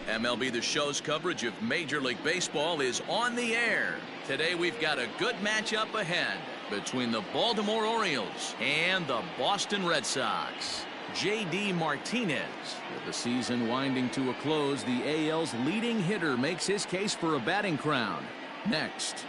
MLB The Show's coverage of Major League Baseball is on the air. Today we've got a good matchup ahead between the Baltimore Orioles and the Boston Red Sox. J.D. Martinez. With the season winding to a close, the AL's leading hitter makes his case for a batting crown. Next.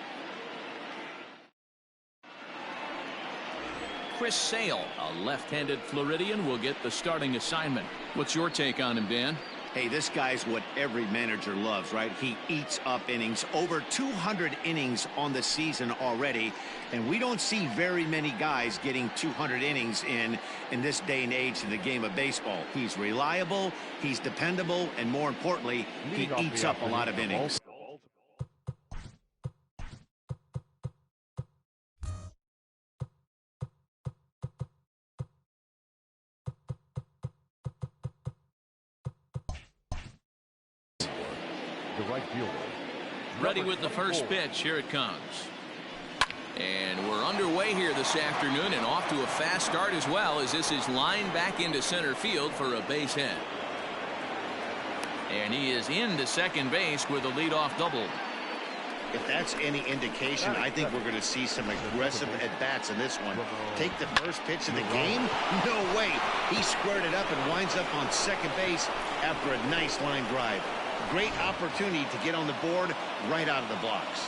Chris Sale, a left-handed Floridian, will get the starting assignment. What's your take on him, Dan? Hey, this guy's what every manager loves, right? He eats up innings. Over 200 innings on the season already. And we don't see very many guys getting 200 innings in this day and age in the game of baseball. He's reliable, he's dependable, and more importantly, he eats up a lot of innings. The right fielder. Ready with the first pitch. Here it comes. And we're underway here this afternoon, and off to a fast start as well, as this is lined back into center field for a base hit. And he is into second base with a leadoff double. If that's any indication, I think we're going to see some aggressive at-bats in this one. Take the first pitch of the game? No way. He squared it up and winds up on second base after a nice line drive. Great opportunity to get on the board right out of the blocks.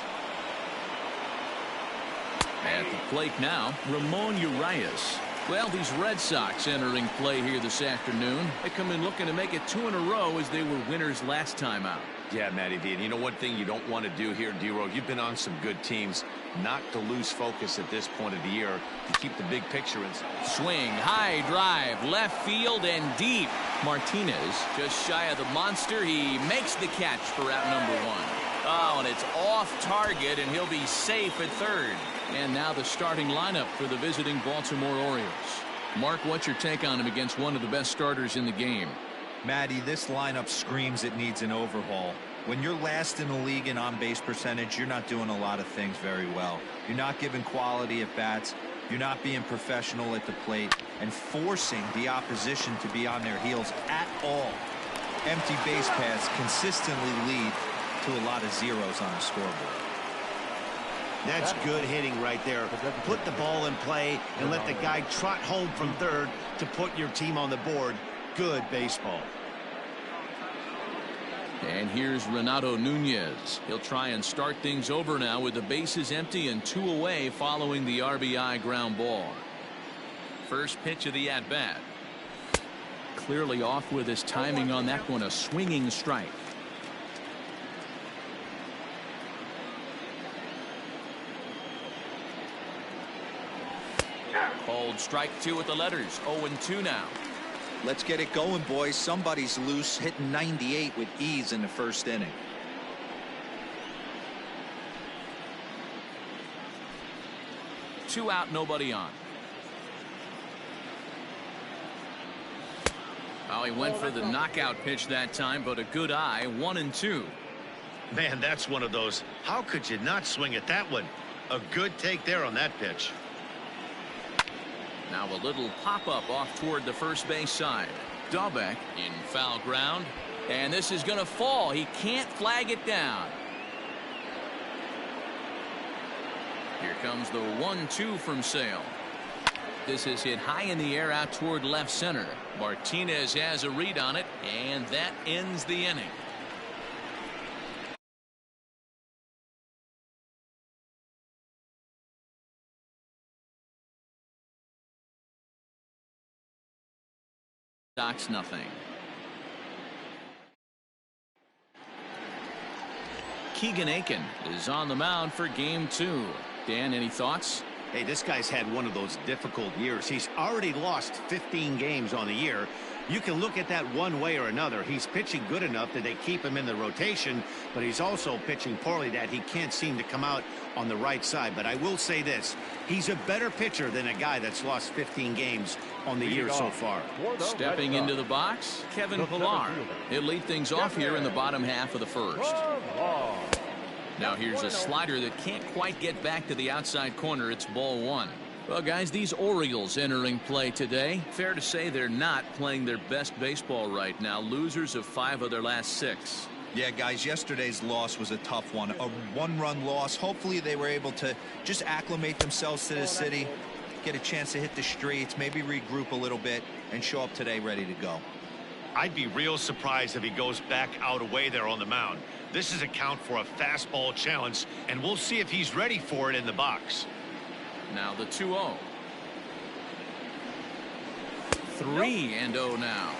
At the plate now, Ramon Urias. Well, these Red Sox entering play here this afternoon. They come in looking to make it 2 in a row as they were winners last time out. Yeah, Matty V. And you know one thing you don't want to do here, D-Row, you've been on some good teams. Not to lose focus at this point of the year. To keep the big picture in. Swing, high drive, left field and deep. Martinez just shy of the monster. He makes the catch for out number 1. Oh, and it's off target, and he'll be safe at third. And now the starting lineup for the visiting Baltimore Orioles. Mark, what's your take on him against one of the best starters in the game? Matty, this lineup screams it needs an overhaul. When you're last in the league in on-base percentage, you're not doing a lot of things very well. You're not giving quality at bats. You're not being professional at the plate and forcing the opposition to be on their heels at all. Empty base paths consistently lead to a lot of zeros on the scoreboard. That's good hitting right there. Put the ball in play and let the guy trot home from third to put your team on the board. Good baseball. And here's Renato Nunez. He'll try and start things over now with the bases empty and 2 away following the RBI ground ball. First pitch of the at-bat. Clearly off with his timing on that one. A swinging strike. Called strike 2 with the letters. 0-2 now. Let's get it going, boys. Somebody's loose, hitting 98 with ease in the first inning. Two out, nobody on. Oh, he went for the knockout pitch that time, but a good eye. 1-2. Man, that's one of those. How could you not swing at that one? A good take there on that pitch. Now a little pop-up off toward the first base side. Dahlbeck in foul ground. And this is going to fall. He can't flag it down. Here comes the 1-2 from Sale. This is hit high in the air out toward left center. Martinez has a read on it, and that ends the inning. Sox nothing. Keegan Aiken is on the mound for game 2. Dan, any thoughts? Hey, this guy's had one of those difficult years. He's already lost 15 games on the year. You can look at that one way or another. He's pitching good enough that they keep him in the rotation, but he's also pitching poorly that he can't seem to come out on the right side. But I will say this, he's a better pitcher than a guy that's lost 15 games on the year so far. Stepping into the box, Kevin Pillar. He'll lead things off here in the bottom half of the first. Now here's a slider that can't quite get back to the outside corner. It's ball 1. Well, guys, these Orioles entering play today. Fair to say they're not playing their best baseball right now. Losers of 5 of their last 6. Yeah, guys, yesterday's loss was a tough one. A one-run loss. Hopefully they were able to just acclimate themselves to the city, get a chance to hit the streets, maybe regroup a little bit, and show up today ready to go. I'd be real surprised if he goes back out away there on the mound. This is a count for a fastball challenge, and we'll see if he's ready for it in the box. Now the 2-0. 3-0 now.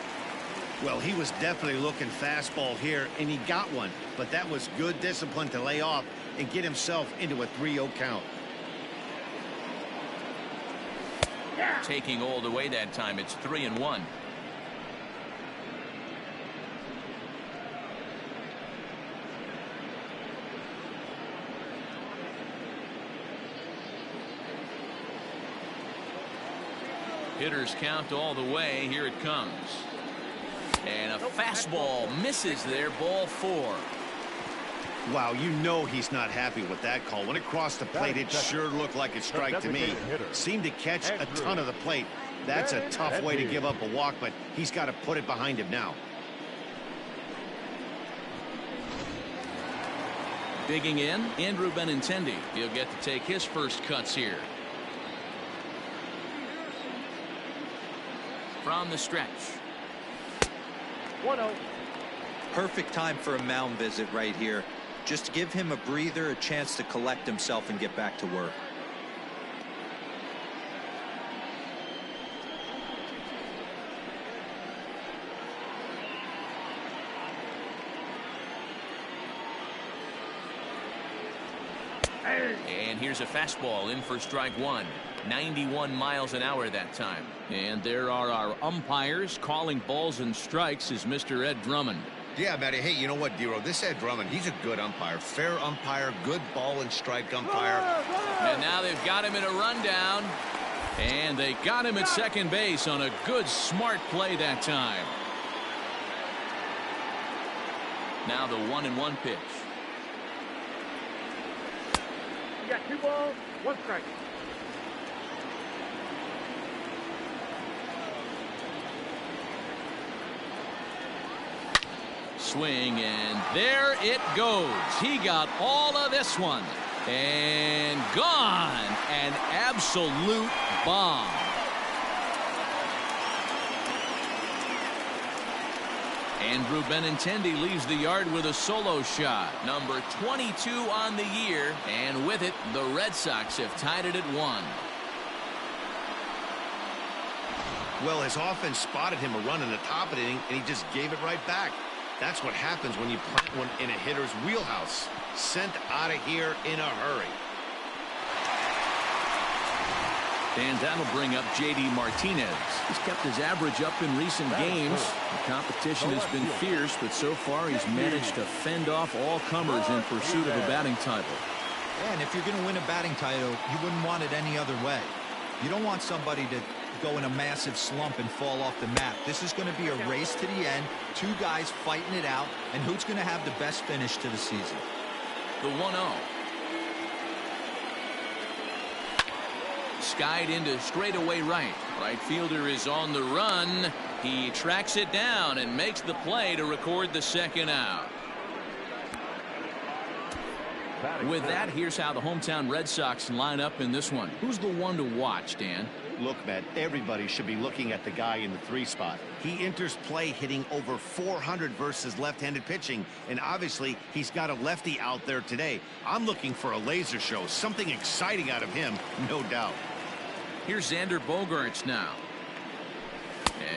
Well, he was definitely looking fastball here, and he got one. But that was good discipline to lay off and get himself into a 3-0 count. Taking all the way that time. It's 3-1. Hitters count all the way. Here it comes. And a fastball misses there. Ball 4. Wow, you know he's not happy with that call. When it crossed the plate, it sure looked like a strike to me. Seemed to catch a ton of the plate. That's a tough way to give up a walk, but he's got to put it behind him now. Digging in, Andrew Benintendi. He'll get to take his first cuts here. From the stretch. 1-0. Perfect time for a mound visit right here. Just give him a breather, a chance to collect himself and get back to work. And here's a fastball in for strike 1. 91 miles an hour that time. And there are our umpires. Calling balls and strikes is Mr. Ed Drummond. Yeah, Matty. Hey, you know what, Dero? This Ed Drummond, he's a good umpire. Fair umpire, good ball and strike umpire. And now they've got him in a rundown. And they got him at second base on a good, smart play that time. Now the 1-1 pitch. You got 2 balls, 1 strike. Swing, and there it goes. He got all of this one. And gone. An absolute bomb. Andrew Benintendi leaves the yard with a solo shot. Number 22 on the year. And with it, the Red Sox have tied it at 1. Well, his offense spotted him a run in the top of the inning, and he just gave it right back. That's what happens when you plant one in a hitter's wheelhouse. Sent out of here in a hurry. And that'll bring up J.D. Martinez. He's kept his average up in recent games. The competition has been fierce, but so far he's managed to fend off all comers in pursuit of a batting title. And if you're going to win a batting title, you wouldn't want it any other way. You don't want somebody to go in a massive slump and fall off the map. This is going to be a race to the end. 2 guys fighting it out, and who's going to have the best finish to the season? The 1-0. Skied into straightaway right. Right fielder is on the run. He tracks it down and makes the play to record the second out. With that, here's how the hometown Red Sox line up in this one. Who's the one to watch, Dan? Look, Matt, everybody should be looking at the guy in the 3 spot. He enters play hitting over 400 versus left-handed pitching, and obviously he's got a lefty out there today. I'm looking for a laser show, something exciting out of him, no doubt. Here's Xander Bogaerts now.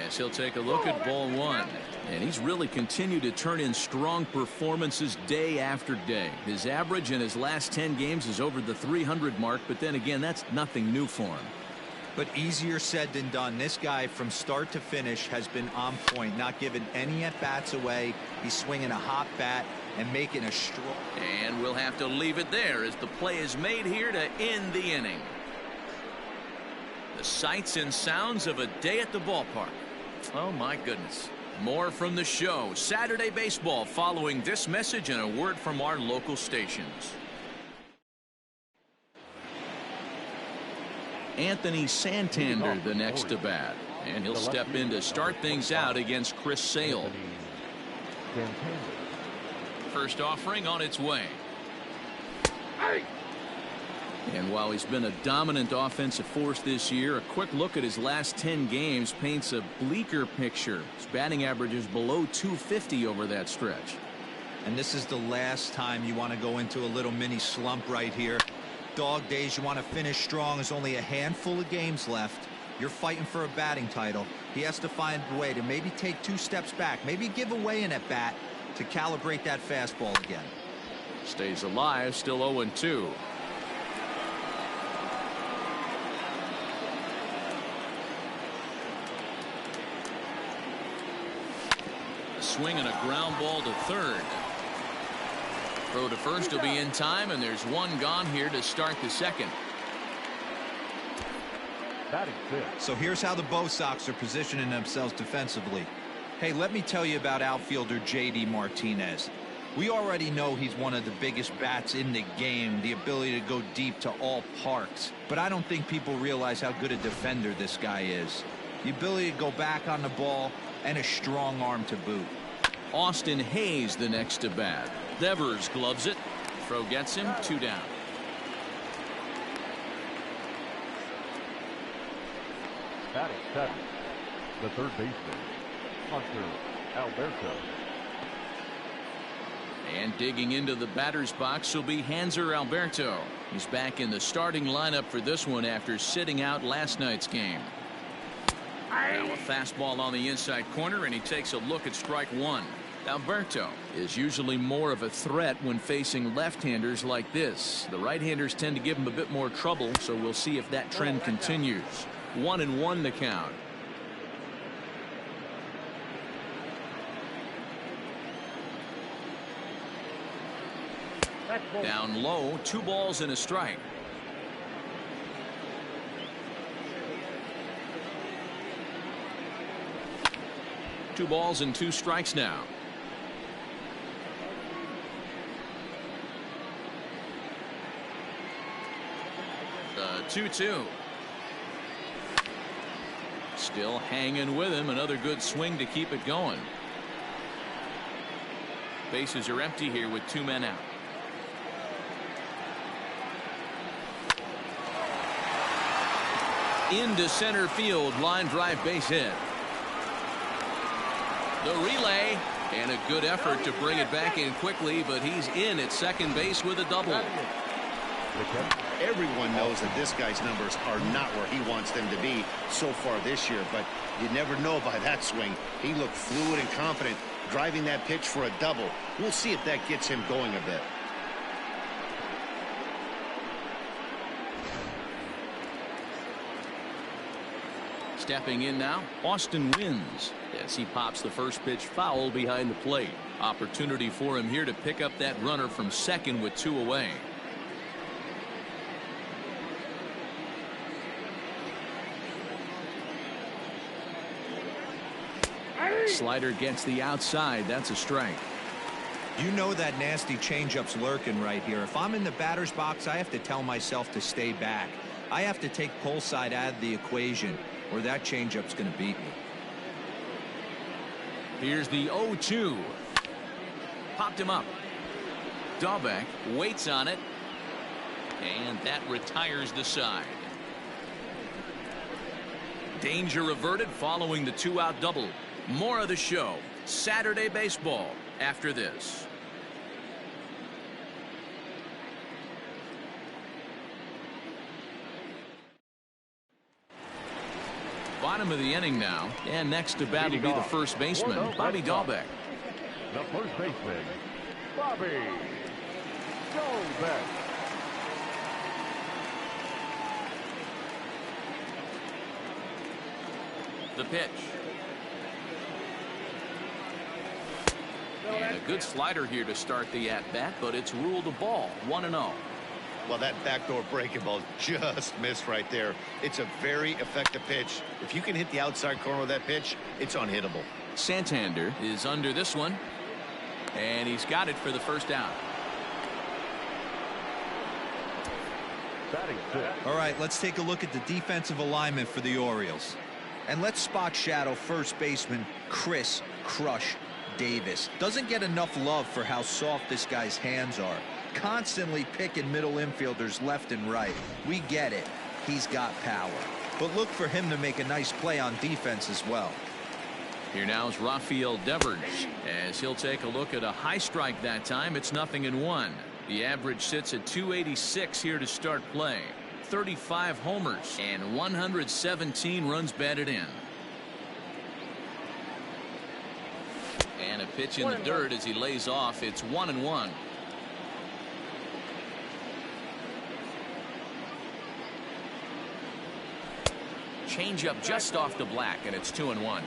As he'll take a look at ball 1. And he's really continued to turn in strong performances day after day. His average in his last 10 games is over the 300 mark, but then again, that's nothing new for him. But easier said than done. This guy from start to finish has been on point, not giving any at-bats away. He's swinging a hot bat and making a strong. And we'll have to leave it there as the play is made here to end the inning. The sights and sounds of a day at the ballpark. Oh my goodness. More from the show. Saturday Baseball following this message and a word from our local stations. Anthony Santander the next to bat, and he'll step in to start things out against Chris Sale. First offering on its way. And while he's been a dominant offensive force this year, a quick look at his last 10 games paints a bleaker picture. His batting average is below 250 over that stretch. And this is the last time you want to go into a little mini slump right here. Dog days, you want to finish strong. There's only a handful of games left. You're fighting for a batting title. He has to find a way to maybe take 2 steps back, maybe give away an at-bat to calibrate that fastball again. Stays alive, still 0-2. A swing and a ground ball to third. Throw to first will be in time, and there's one gone here to start the second. So here's how the Bo Sox are positioning themselves defensively. Hey, let me tell you about outfielder J.D. Martinez. We already know he's one of the biggest bats in the game, the ability to go deep to all parks. But I don't think people realize how good a defender this guy is. The ability to go back on the ball and a strong arm to boot. Austin Hayes the next to bat. Devers gloves it. Throw gets him, 2 down. Batting seven, the third baseman, Hunter Alberto. And digging into the batter's box will be Hanser Alberto. He's back in the starting lineup for this one after sitting out last night's game. Now a fastball on the inside corner, and he takes a look at strike 1. Alberto is usually more of a threat when facing left-handers like this. The right-handers tend to give him a bit more trouble, so we'll see if that trend continues. 1-1 the count. Down low, 2 balls and a strike. Two balls and 2 strikes now. The 2-2. Still hanging with him. Another good swing to keep it going. Bases are empty here with 2 men out. Into center field, line drive, base hit. The relay, and a good effort to bring it back in quickly, but he's in at second base with a double. Everyone knows that this guy's numbers are not where he wants them to be so far this year, but you never know by that swing. He looked fluid and confident driving that pitch for a double. We'll see if that gets him going a bit. Stepping in now, Austin Wynns as he pops the first pitch foul behind the plate. Opportunity for him here to pick up that runner from second with 2 away. Slider gets the outside. That's a strike. You know that nasty changeup's lurking right here. If I'm in the batter's box, I have to tell myself to stay back. I have to take pull side out of the equation, or that changeup's going to beat me. Here's the 0-2. Popped him up. Dahlbeck waits on it, and that retires the side. Danger averted following the 2-out double. More of the show Saturday baseball after this. Bottom of the inning now, and next to bat will be the first baseman, Bobby Dahlbeck. The first baseman, Bobby Dahlbeck. The pitch. And a good slider here to start the at-bat, but it's ruled a ball, 1-0. Well, that backdoor breaking ball just missed right there. It's a very effective pitch. If you can hit the outside corner of that pitch, it's unhittable. Santander is under this one, and he's got it for the first out. Batting sixth. All right, let's take a look at the defensive alignment for the Orioles. And let's spot shadow first baseman Chris Crush Davis. Doesn't get enough love for how soft this guy's hands are. Constantly picking middle infielders left and right. We get it. He's got power. But look for him to make a nice play on defense as well. Here now is Rafael Devers as he'll take a look at a high strike that time. It's 0-1. The average sits at 286 here to start play. 35 homers and 117 runs batted in. And a pitch in the dirt as he lays off. It's 1-1. Change up just off the black, and it's 2-1.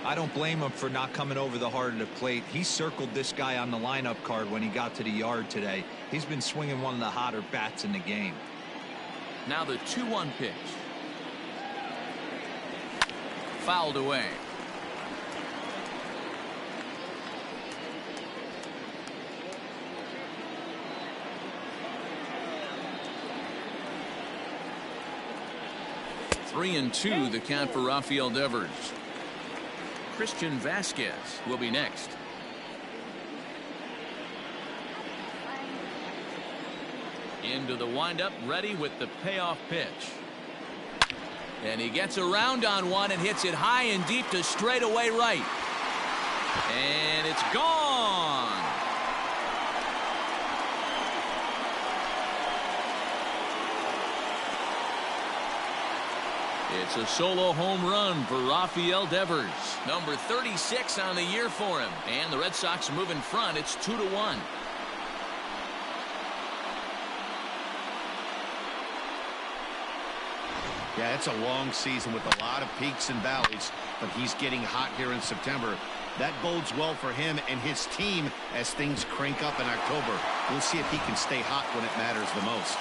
I don't blame him for not coming over the heart of the plate. He circled this guy on the lineup card when he got to the yard today. He's been swinging one of the hotter bats in the game. Now the 2-1 pitch. Fouled away. Three and two, the count for Rafael Devers. Christian Vasquez will be next. Into the windup, ready with the payoff pitch. And he gets around on one and hits it high and deep to straightaway right. And it's gone. It's a solo home run for Rafael Devers. Number 36 on the year for him. And the Red Sox move in front. It's 2-1. Yeah, it's a long season with a lot of peaks and valleys, but he's getting hot here in September. That bodes well for him and his team as things crank up in October. We'll see if he can stay hot when it matters the most.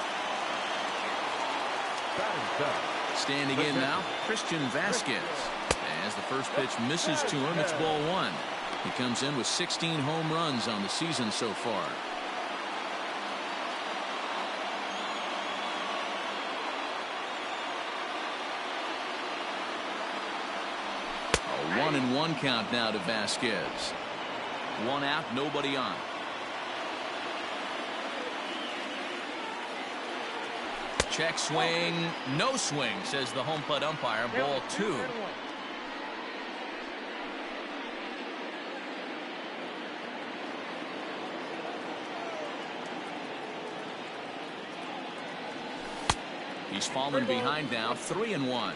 Standing in now, Christian Vasquez. As the first pitch misses to him, it's ball one. He comes in with 16 home runs on the season so far. A 1-1 count now to Vasquez. One out, nobody on. Check swing, no swing, says the home plate umpire. Ball two. He's fallen behind now, 3-1.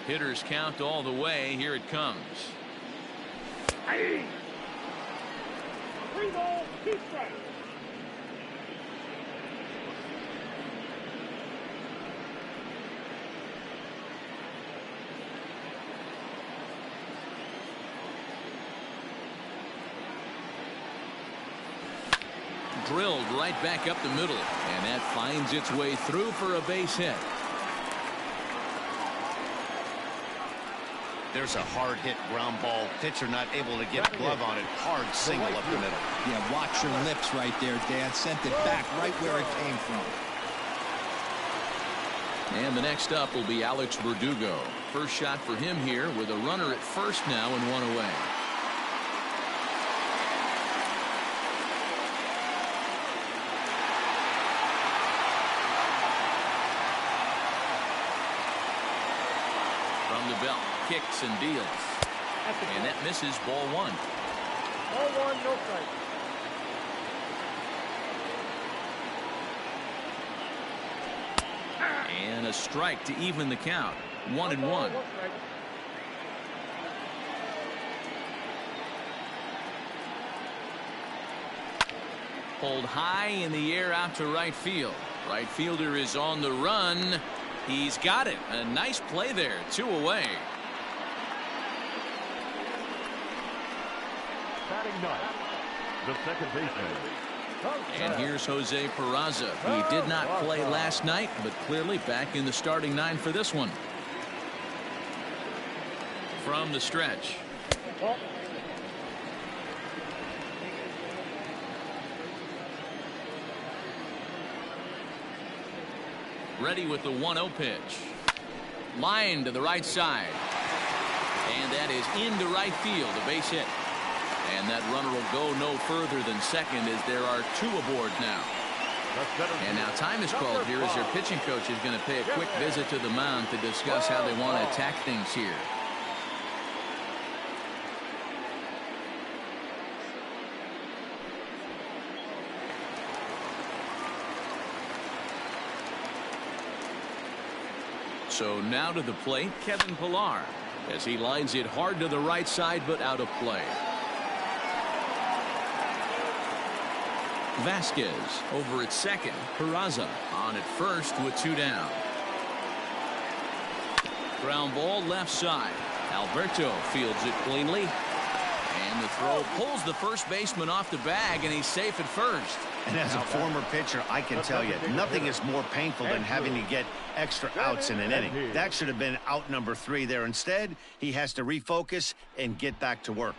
Hitters count all the way. Here it comes. Hey. 3 balls, 2 strikes. Drilled right back up the middle, and that finds its way through for a base hit. There's a hard hit ground ball. Pitcher not able to get a glove on it. Hard single up the middle. Yeah, watch your lips right there, Dan. Sent it back right where it came from. And the next up will be Alex Berdugo. First shot for him here with a runner at first now and one away. From the belt. Kicks and deals. And that misses ball one. Ball one, no strike. And a strike to even the count. 1-1. Pulled high in the air out to right field. Right fielder is on the run. He's got it. A nice play there. 2 away. Batting ninth, the second baseman, And here's Jose Perazo. He did not play last night, but clearly back in the starting 9 for this one. From the stretch. Ready with the 1-0 pitch. Line to the right side. And that is into right field, a base hit. And that runner will go no further than second as there are 2 aboard now. And now time is called here as their pitching coach is going to pay a quick visit to the mound to discuss how they want to attack things here. So now to the plate, Kevin Pillar, as he lines it hard to the right side but out of play. Vasquez over at second. Perazo on at first with 2 down. Ground ball left side. Alberto fields it cleanly. And the throw pulls the first baseman off the bag, and he's safe at first. And as a former pitcher, I can tell you, nothing is more painful than having to get extra outs in an inning. That should have been out number 3 there. Instead, he has to refocus and get back to work.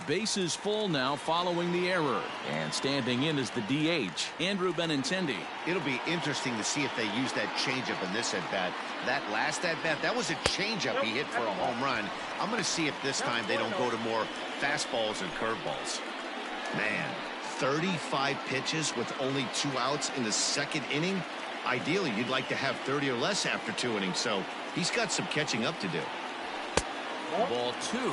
Bases full now following the error. And standing in is the DH, Andrew Benintendi. It'll be interesting to see if they use that changeup in this at-bat. That last at-bat, that was a changeup he hit for a home run. I'm going to see if this time they don't go to more fastballs and curveballs. Man, 35 pitches with only 2 outs in the 2nd inning. Ideally, you'd like to have 30 or less after 2 innings, so he's got some catching up to do. Ball 2.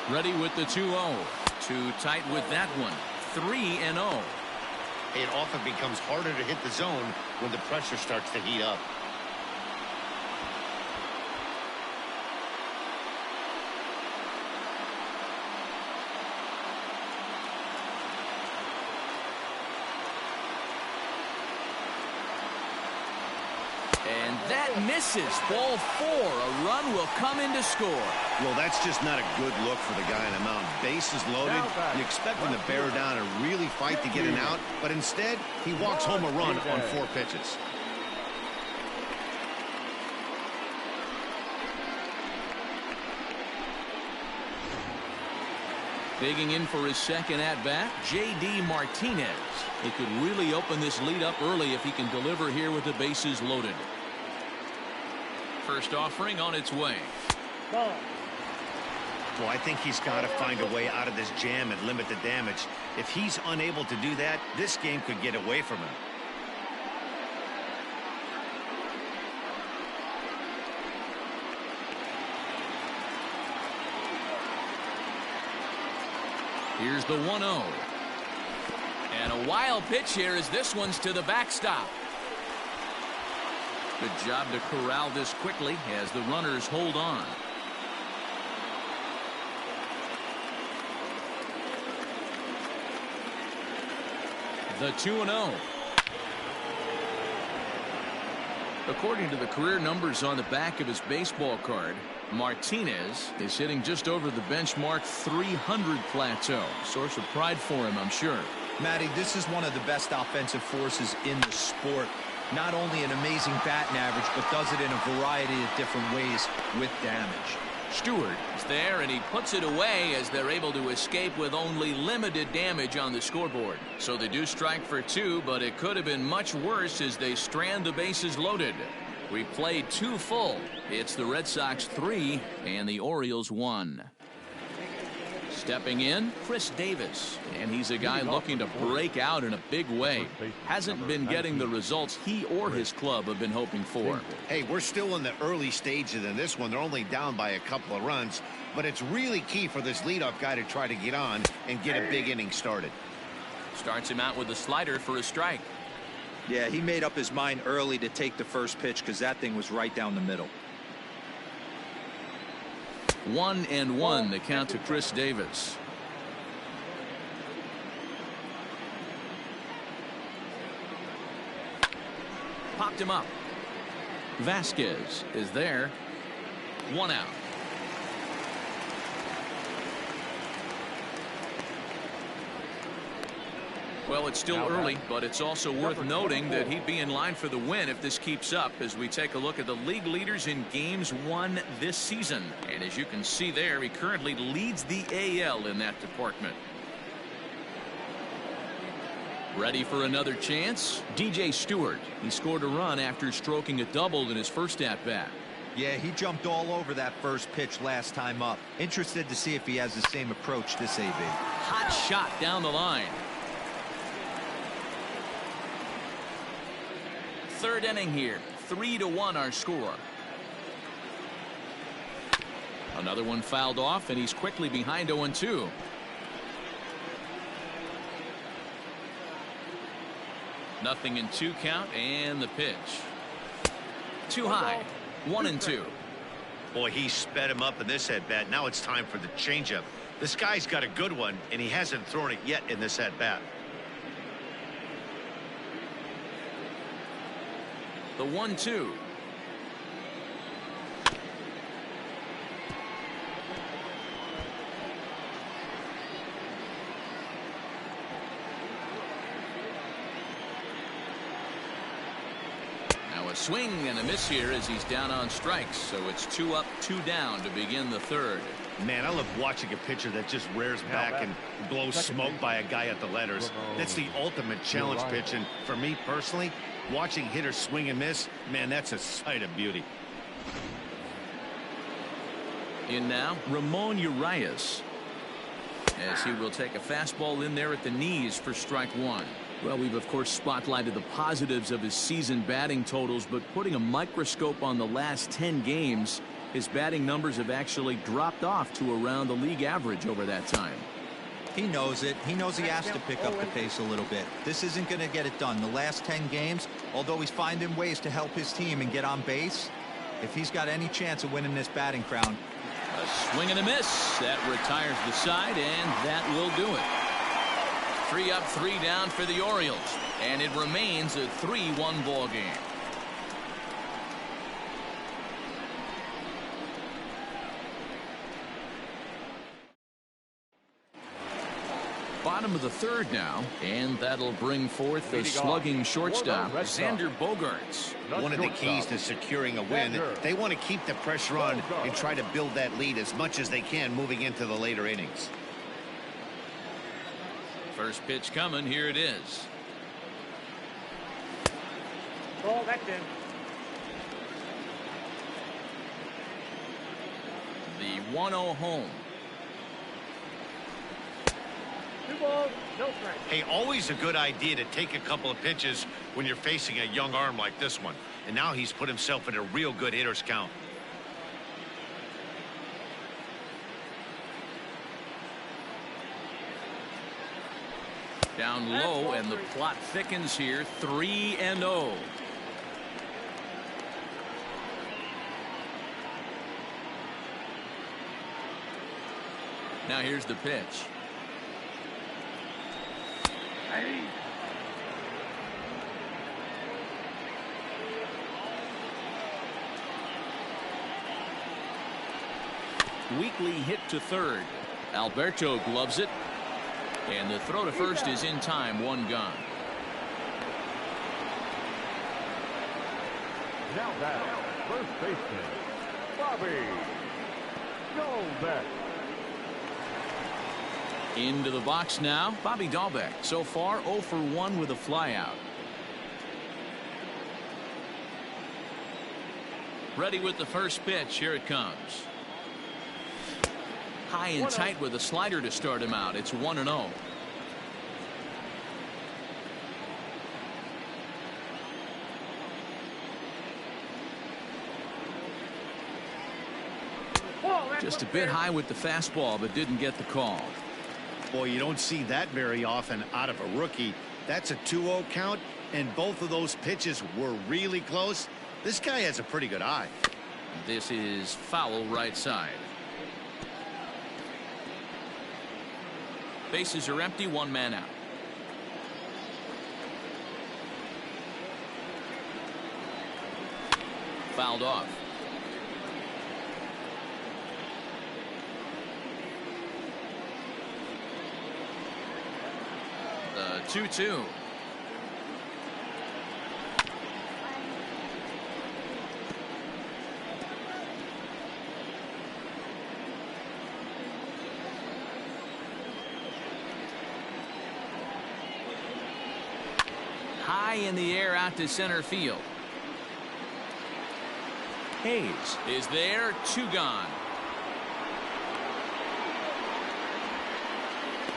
Ready with the 2-0. Too tight with that one. 3-0. It often becomes harder to hit the zone when the pressure starts to heat up. And that misses. Ball 4. A run will come in to score. Well, that's just not a good look for the guy on the mound. Bases loaded. You expect him to bear down and really fight to get an out, but instead, he walks home a run on 4 pitches. Digging in for his 2nd at-bat, J.D. Martinez. He could really open this lead up early if he can deliver here with the bases loaded. First offering on its way. Well, I think he's got to find a way out of this jam and limit the damage. If he's unable to do that, this game could get away from him. Here's the 1-0. And a wild pitch here as this one's to the backstop. Good job to corral this quickly as the runners hold on. The 2-0. According to the career numbers on the back of his baseball card, Martinez is hitting just over the benchmark 300 plateau. Source of pride for him, I'm sure. Matty, this is one of the best offensive forces in the sport. Not only an amazing batting average, but does it in a variety of different ways with damage. Stewart is there, and he puts it away as they're able to escape with only limited damage on the scoreboard. So they do strike for 2, but it could have been much worse as they strand the bases loaded. We played 2 full. It's the Red Sox 3 and the Orioles 1. Stepping in, Chris Davis, and he's a guy looking to break out in a big way. Hasn't been getting the results he or his club have been hoping for. Hey, we're still in the early stages in this one. They're only down by a couple of runs, but it's really key for this leadoff guy to try to get on and get a big inning started. Starts him out with a slider for a strike. Yeah, he made up his mind early to take the first pitch because that thing was right down the middle. 1-1 the count to Chris Davis. popped him up. Vasquez is there. 1 out. Well, it's still early, but it's also worth noting that he'd be in line for the win if this keeps up as we take a look at the league leaders in games won this season. And as you can see there, he currently leads the AL in that department. Ready for another chance? DJ Stewart. He scored a run after stroking a double in his first at-bat. Yeah, he jumped all over that first pitch last time up. Interested to see if he has the same approach this AB. Hot shot down the line. Third inning here. 3-1 our score. Another one fouled off, and he's quickly behind 0-2. Nothing in 2 count, and the pitch. Too high. 1-2. Boy, he sped him up in this at-bat. Now it's time for the changeup. This guy's got a good one, and he hasn't thrown it yet in this at-bat. The 1-2. Now a swing and a miss here as he's down on strikes. So it's 2 up, 2 down to begin the third. Man, I love watching a pitcher that just rears back and blows smoke by a guy at the letters. That's the ultimate challenge pitch. And for me personally, watching hitters swing and miss, man, that's a sight of beauty. In now, Ramon Urias, as he will take a fastball in there at the knees for strike 1. Well, we've of course spotlighted the positives of his season batting totals, but putting a microscope on the last 10 games, his batting numbers have actually dropped off to around the league average over that time. He knows it. He knows he has to pick up the pace a little bit. This isn't going to get it done. The last 10 games, although he's finding ways to help his team and get on base, if he's got any chance of winning this batting crown. A swing and a miss. That retires the side, and that will do it. 3 up, 3 down for the Orioles, and it remains a 3-1 ball game. Bottom of the third now, and that'll bring forth the slugging shortstop, Xander Bogaerts. One of the keys to securing a win, they want to keep the pressure on and try to build that lead as much as they can moving into the later innings. First pitch coming. Here it is. Ball, that's in. The 1-0 home. 2 balls, no strike. Hey, always a good idea to take a couple of pitches when you're facing a young arm like this one. And now he's put himself in a real good hitter's count. Down low, and the plot thickens here. 3-0. Now here's the pitch. Weakly hit to third. Alberto gloves it. And the throw to first is in time. 1 gone. Now that first baseman, Bobby Dalbec. Into the box now, Bobby Dalbec. So far 0 for 1 with a flyout. Ready with the first pitch. Here it comes. High and tight with a slider to start him out. It's 1-0. Just a bit high with the fastball, but didn't get the call. Boy, you don't see that very often out of a rookie. That's a 2-0 count, and both of those pitches were really close. This guy has a pretty good eye. This is foul right side. Bases are empty. 1 man out. fouled off. The 2-2. High in the air out to center field. Hayes is there, 2 gone.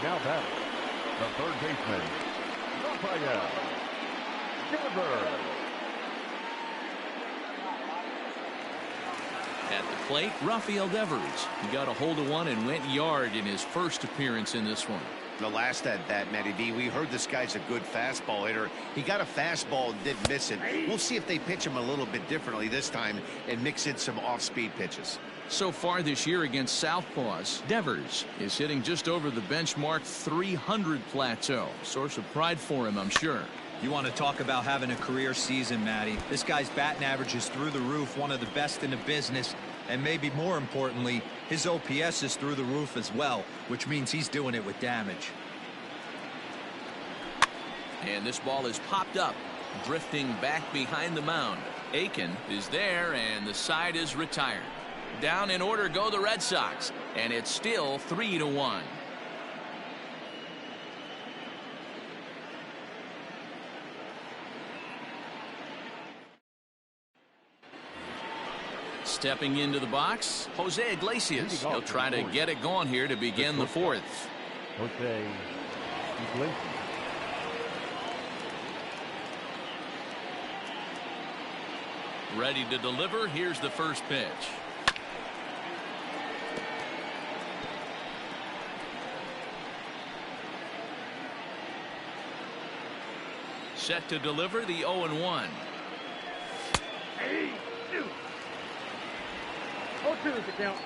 Now batting, the third baseman, Raphael Devers. At the plate, Raphael Devers. He got a hold of one and went yard in his first appearance in this one. The last at bat, Matty V, we heard this guy's a good fastball hitter. He got a fastball and did miss it. We'll see if they pitch him a little bit differently this time and mix in some off-speed pitches. So far this year against Southpaws, Devers is hitting just over the benchmark 300 plateau. Source of pride for him, I'm sure. You want to talk about having a career season, Matty. This guy's batting average is through the roof, one of the best in the business. And maybe more importantly, his OPS is through the roof as well, which means he's doing it with damage. And this ball is popped up, drifting back behind the mound. Aiken is there, and the side is retired. Down in order go the Red Sox, and it's still 3-1. Stepping into the box, Jose Iglesias. He'll try to get it going here to begin the fourth. Jose Iglesias. Ready to deliver. Here's the first pitch. Set to deliver the 0-1. 0-2 is the count.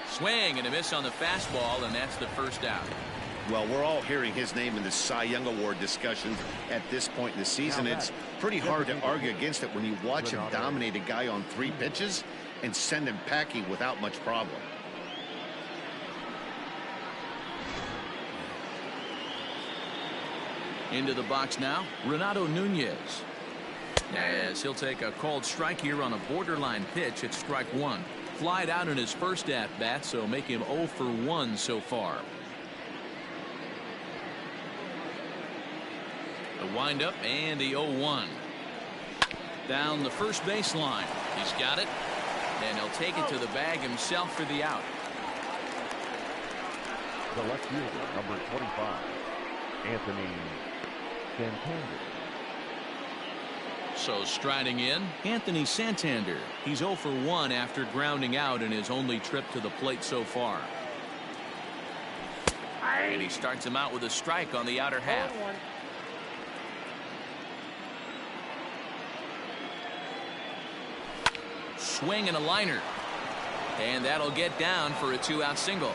Swing and a miss on the fastball, and that's the first out. Well, we're all hearing his name in the Cy Young Award discussions at this point in the season. It's pretty hard to argue against it when you watch him dominate a guy on 3 pitches and send him packing without much problem. Into the box now, Renato Nunez. As he'll take a called strike here on a borderline pitch at strike 1. Flied out in his first at-bat, so make him 0 for 1 so far. The windup and the 0-1. Down the first baseline. He's got it, and he'll take it to the bag himself for the out. The left fielder, number 25, Anthony Santander. So striding in, Anthony Santander. He's 0 for 1 after grounding out in his only trip to the plate so far. And he starts him out with a strike on the outer half. Swing and a liner. And that'll get down for a 2-out single.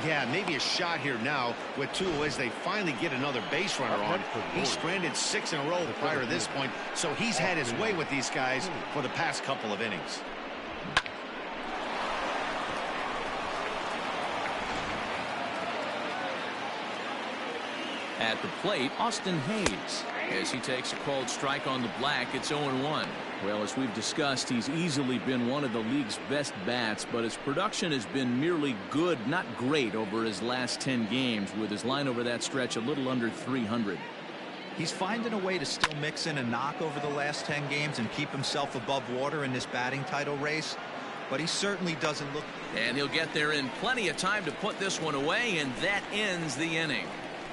Yeah, maybe a shot here now with 2 as they finally get another base runner on. He stranded 6 in a row prior to this point, so he's had his way with these guys for the past couple of innings. At the plate, Austin Hayes. As he takes a called strike on the black, it's 0-1. Well, as we've discussed, he's easily been one of the league's best bats, but his production has been merely good, not great, over his last 10 games, with his line over that stretch a little under 300. He's finding a way to still mix in a knock over the last 10 games and keep himself above water in this batting title race, but he certainly doesn't look. And he'll get there in plenty of time to put this one away, and that ends the inning.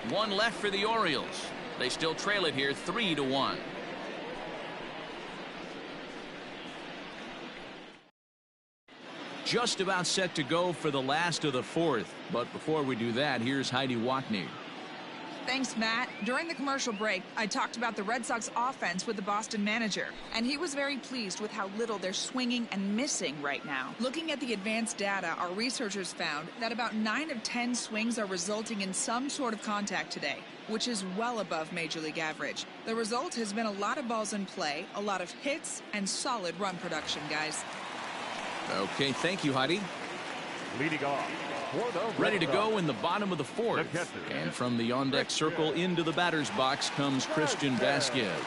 1 left for the Orioles. They still trail it here 3-1. Just about set to go for the last of the fourth. But before we do that, here's Heidi Wackney. Thanks, Matt. During the commercial break, I talked about the Red Sox offense with the Boston manager, and he was very pleased with how little they're swinging and missing right now. Looking at the advanced data, our researchers found that about 9 of 10 swings are resulting in some sort of contact today, which is well above Major League average. The result has been a lot of balls in play, a lot of hits, and solid run production, guys. Okay, thank you, Heidi. Leading off. Ready to go in the bottom of the fourth. And from the on-deck circle into the batter's box comes Christian Vasquez.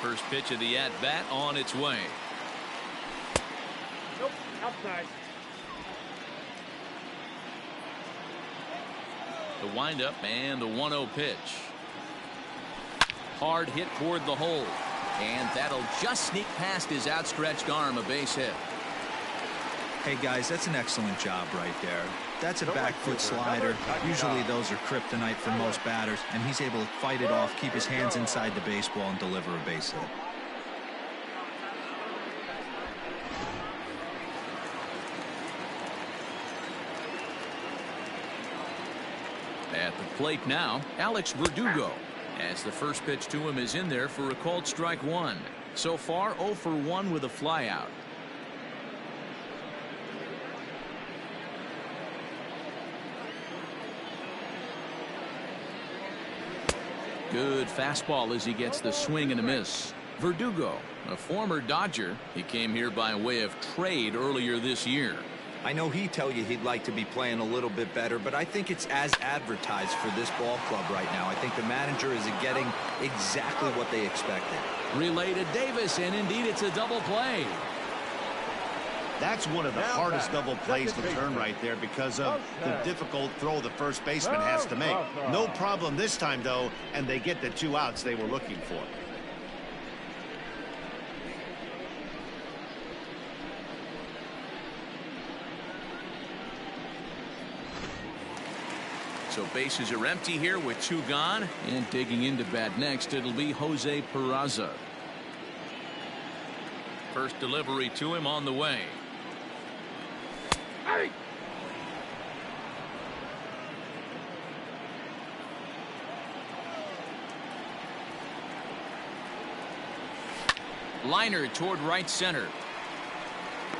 First pitch of the at-bat on its way. Nope, outside. The windup and the 1-0 pitch. Hard hit toward the hole. And that'll just sneak past his outstretched arm, a base hit. Hey guys, that's an excellent job right there. That's a back foot slider. Usually those are kryptonite for most batters, and he's able to fight it off, keep his hands inside the baseball, and deliver a base hit. At the plate now, Alex Berdugo, as the first pitch to him is in there for a called strike one. So far 0 for 1 with a flyout. Good fastball as he gets the swing and a miss. Verdugo, a former Dodger. He came here by way of trade earlier this year. I know he'd tell you he'd like to be playing a little bit better, but I think it's as advertised for this ball club right now. I think the manager is getting exactly what they expected. Relay to Davis, and indeed it's a double play. That's one of the hardest double plays to turn right there because of the difficult throw the first baseman has to make. No problem this time, though, and they get the 2 outs they were looking for. So bases are empty here with 2 gone, and digging into bat next, it'll be Jose Perazo. First delivery to him on the way. Hey! Liner toward right center.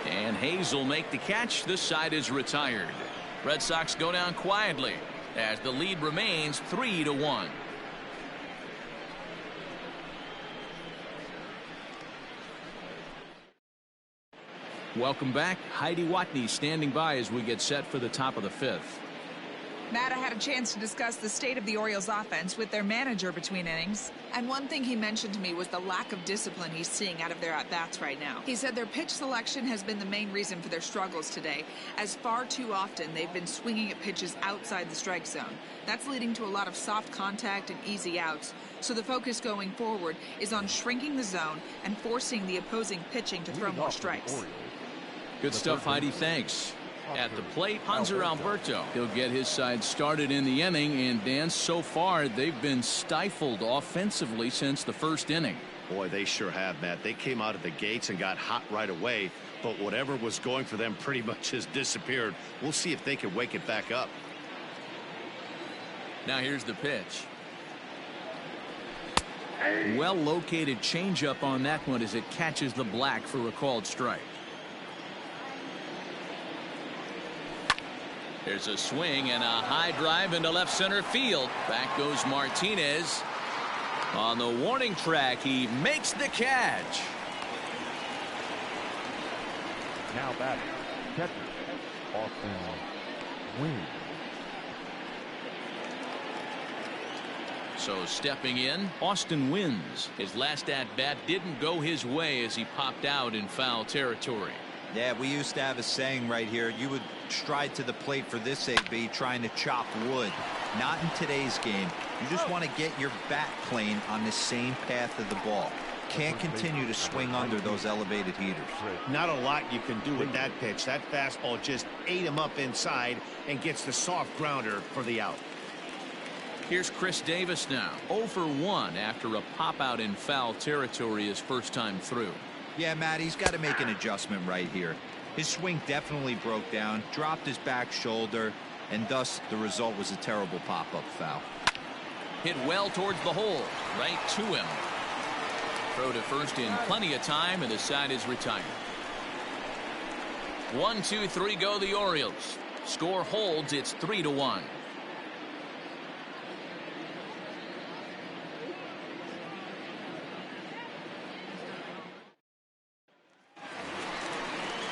And Hayes will make the catch. This side is retired. Red Sox go down quietly as the lead remains 3-1. Welcome back. Heidi Watney standing by as we get set for the top of the 5th. Matt, I had a chance to discuss the state of the Orioles offense with their manager between innings. And one thing he mentioned to me was the lack of discipline he's seeing out of their at-bats right now. He said their pitch selection has been the main reason for their struggles today, as far too often they've been swinging at pitches outside the strike zone. That's leading to a lot of soft contact and easy outs. So the focus going forward is on shrinking the zone and forcing the opposing pitching to throw more strikes. Good stuff, Heidi. Thanks. At the plate, Hanser Alberto. He'll get his side started in the inning, and Dan, so far they've been stifled offensively since the first inning. Boy, they sure have, Matt. They came out of the gates and got hot right away, but whatever was going for them pretty much has disappeared. We'll see if they can wake it back up. Now here's the pitch. Well located changeup on that one as it catches the black for a called strike. There's a swing and a high drive into left center field. Back goes Martinez. On the warning track, he makes the catch. Now batting, catcher, Austin Wynn. So stepping in, Austin wins. His last at-bat didn't go his way as he popped out in foul territory. Yeah, we used to have a saying right here. You would stride to the plate for this AB trying to chop wood. Not in today's game. You just want to get your bat plane on the same path of the ball. Can't continue to swing under those elevated heaters. Not a lot you can do with that pitch. That fastball just ate him up inside and gets the soft grounder for the out. Here's Chris Davis now. 0 for 1 after a pop out in foul territory his first time through. Yeah, Matt, he's got to make an adjustment right here. His swing definitely broke down, dropped his back shoulder, and thus the result was a terrible pop-up foul. Hit well towards the hole. Right to him. Throw to first in plenty of time, and the side is retired. 1-2-3 go the Orioles. Score holds. It's 3-1.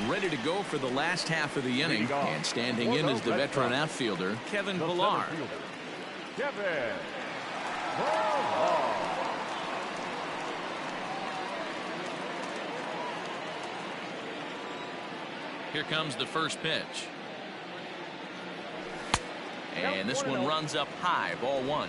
Ready to go for the last half of the inning, and standing in is the veteran outfielder Kevin Pillar. Kevin Pillar. Here comes the first pitch. And this one runs up high, ball one.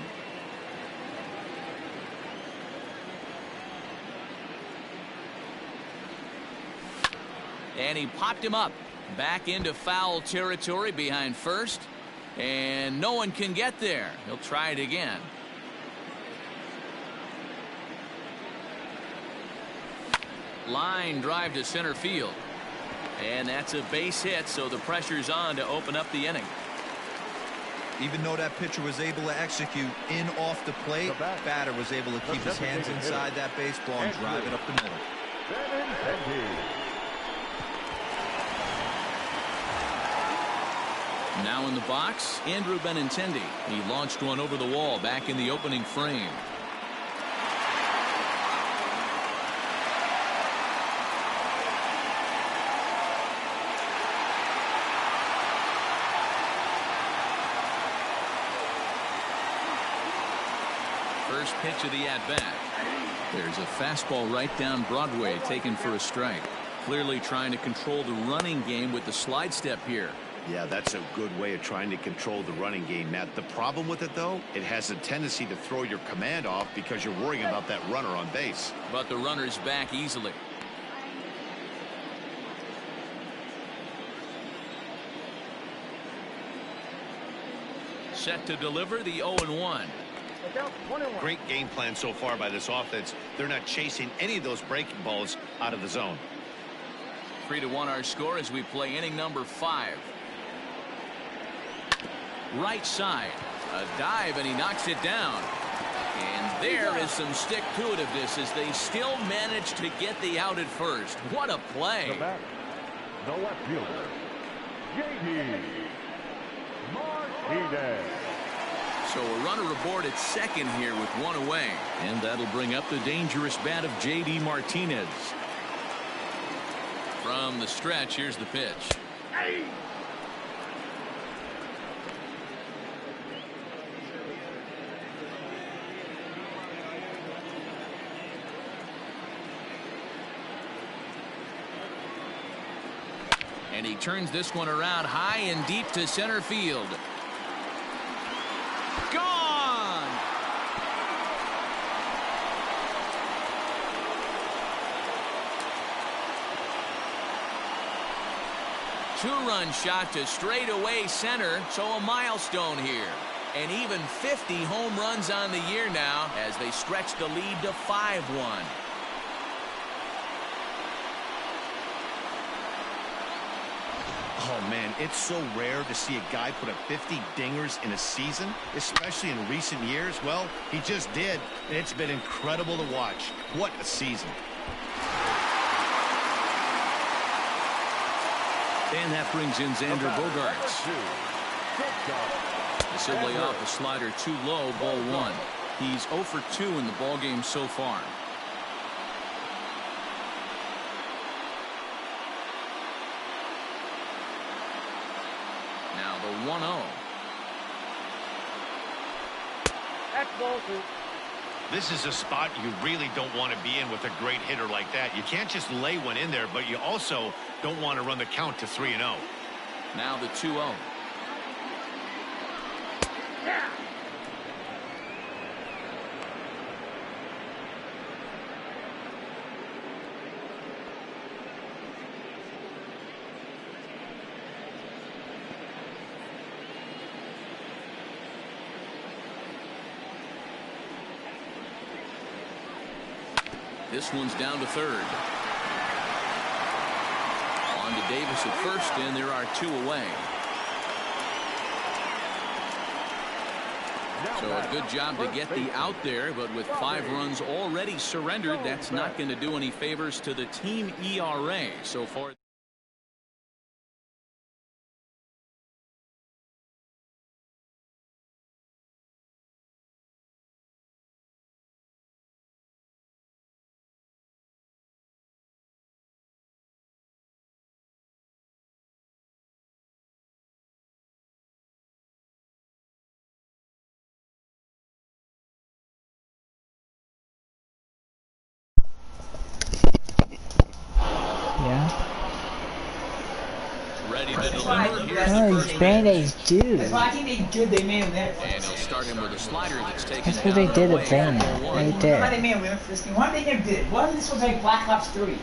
And he popped him up. Back into foul territory behind first. And no one can get there. He'll try it again. Line drive to center field. And that's a base hit, so the pressure's on to open up the inning. Even though that pitcher was able to execute in off the plate, batter was able to keep his hands inside that baseball and drive it up the middle. Now in the box, Andrew Benintendi. He launched one over the wall back in the opening frame. First pitch of the at-bat. There's a fastball right down Broadway taken for a strike. Clearly trying to control the running game with the slide step here. Yeah, that's a good way of trying to control the running game, Matt. The problem with it, though, it has a tendency to throw your command off because you're worrying about that runner on base. But the runner's back easily. Set to deliver the 0-1. Great game plan so far by this offense. They're not chasing any of those breaking balls out of the zone. 3-1 our score as we play inning number 5. Right side. A dive, and he knocks it down. And there is some stick-to-itiveness as they still manage to get the out at first. What a play. The batter, the left fielder, J.D. Martinez. So a runner aboard at second here with one away. And that'll bring up the dangerous bat of J.D. Martinez. From the stretch, here's the pitch. And he turns this one around high and deep to center field. Gone! Two-run shot to straightaway center, so a milestone here. And even 50 home runs on the year now as they stretch the lead to 5-1. Oh, man, it's so rare to see a guy put up 50 dingers in a season, especially in recent years. Well, he just did, and it's been incredible to watch. What a season. And that brings in Xander Bogaerts. This will lay off a slider too low, ball one. He's 0 for 2 in the ballgame so far. Now the 1-0. This is a spot you really don't want to be in with a great hitter like that. You can't just lay one in there, but you also don't want to run the count to 3-0. Now the 2-0. This one's down to third. On to Davis at first, and there are 2 away. So a good job to get the out there, but with 5 runs already surrendered, that's not going to do any favors to the team ERA so far. Ready to deliver. Here's the first pitch. Band-Aids, dude. That's why I think they good. They made him there. And he'll start him with a slider that's taken. That's what they did at Band-Aid, right Why there. they made him win for this game? Why did they him did? Why wasn't this supposed to be Black Ops 3?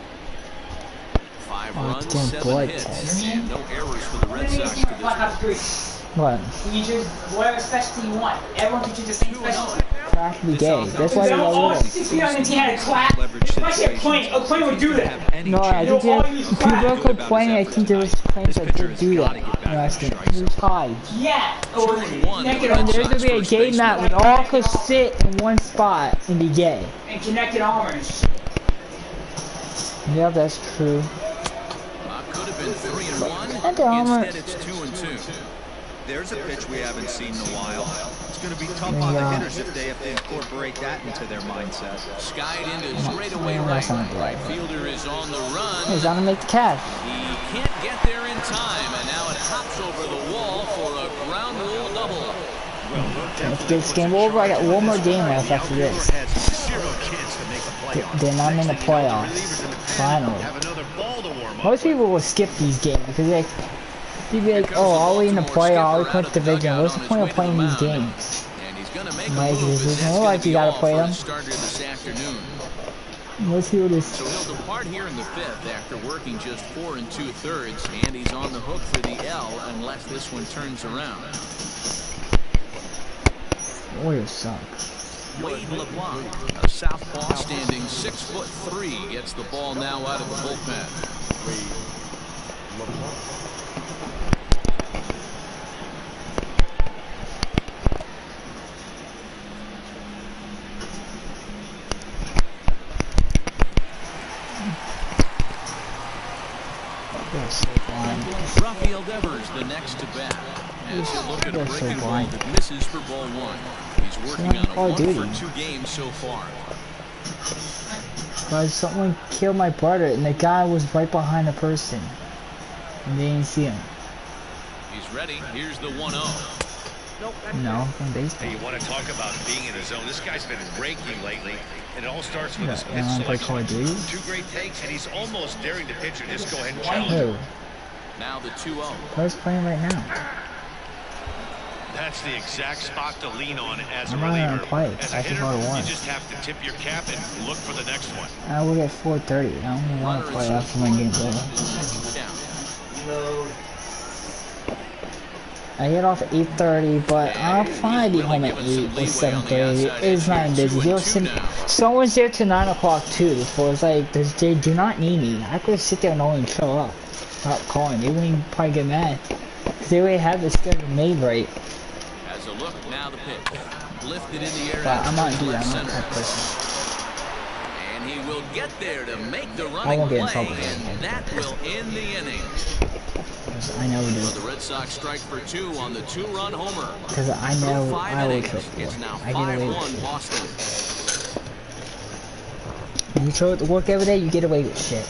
5 Oh, runs, it's getting 7 blood hits, test. and no errors for the Why Red didn't Sox you to choose Black Ops this. 3? What? You choose whatever specialty you want. Everyone can choose the same specialty. Crack be gay. That's why they got all rid of 60 on the team had a clap. Especially a plane would do that. No, I think people complaining. I think there was claims that did do that. It was high. Yeah. And there's gonna be a gay mat with all could sit in one spot and be gay. And connected armors. Yeah, that's true. Could have been 3-1. And the armor. Instead, it's 2-2. There's a pitch we haven't seen in a while. It's going to be tough on the hitters if they have to incorporate that into their mindset. Skied into straightaway right. Right fielder is on the run. He's gonna make the catch. He can't get there in time, and now it hops over the wall for a ground rule double. Let's get this game over. I got one more game left after this. Then I'm in the playoffs. Finally. Most people will skip these games because they'd be like, oh, I'll be in the playoffs, I'll clinch the division. What's the point of playing these games? Like, there's no like you gotta play them. Let's see what this. So he'll depart here in the 5th after working just 4 2/3, and he's on the hook for the L unless this one turns around. Warriors suck. Wade LeBlanc, a southpaw standing 6'3", gets the ball now out of the bullpen. Rafael Devers, the next to bat. As you look at a breaking ball that misses for ball 1. He's working on a 1 for 2 games so far. Guys, someone killed my brother, and the guy was right behind the person, and they didn't see him. He's ready. Here's the 1-0. No, from baseball. Hey, you want to talk about being in a zone? This guy's been raking lately, and it all starts with his pitch selection. 2 great takes, and he's almost daring to pitch or just go ahead and challenge him. Now the 2-0. Who's playing right now? That's the exact spot to lean on as a I'm not reliever. gonna play. As a That's hitter, what I you want. just have to tip your cap and look for the next one. I will get 4:30. I don't want to play after my game's over. I get off at 8:30, but I'll probably be home at 8 or 7:30. It's not busy. Someone's there till 9 o'clock too. So it's like they do not need me. I could sit there and only show up. Stop calling. They wouldn't probably get mad. They already have the schedule made right. As a look, now the pitch. Lifted in the air. But I'm not doing that. I'm not that person. And he will get there to make the I running won't get in play, trouble. and that will end the inning. I never do. So the Red Sox strike for 2 on the 2-run homer. Because I know I always innings, trip it's now I get away with 5-1 shit. Boston. You show it to work every day, you get away with shit.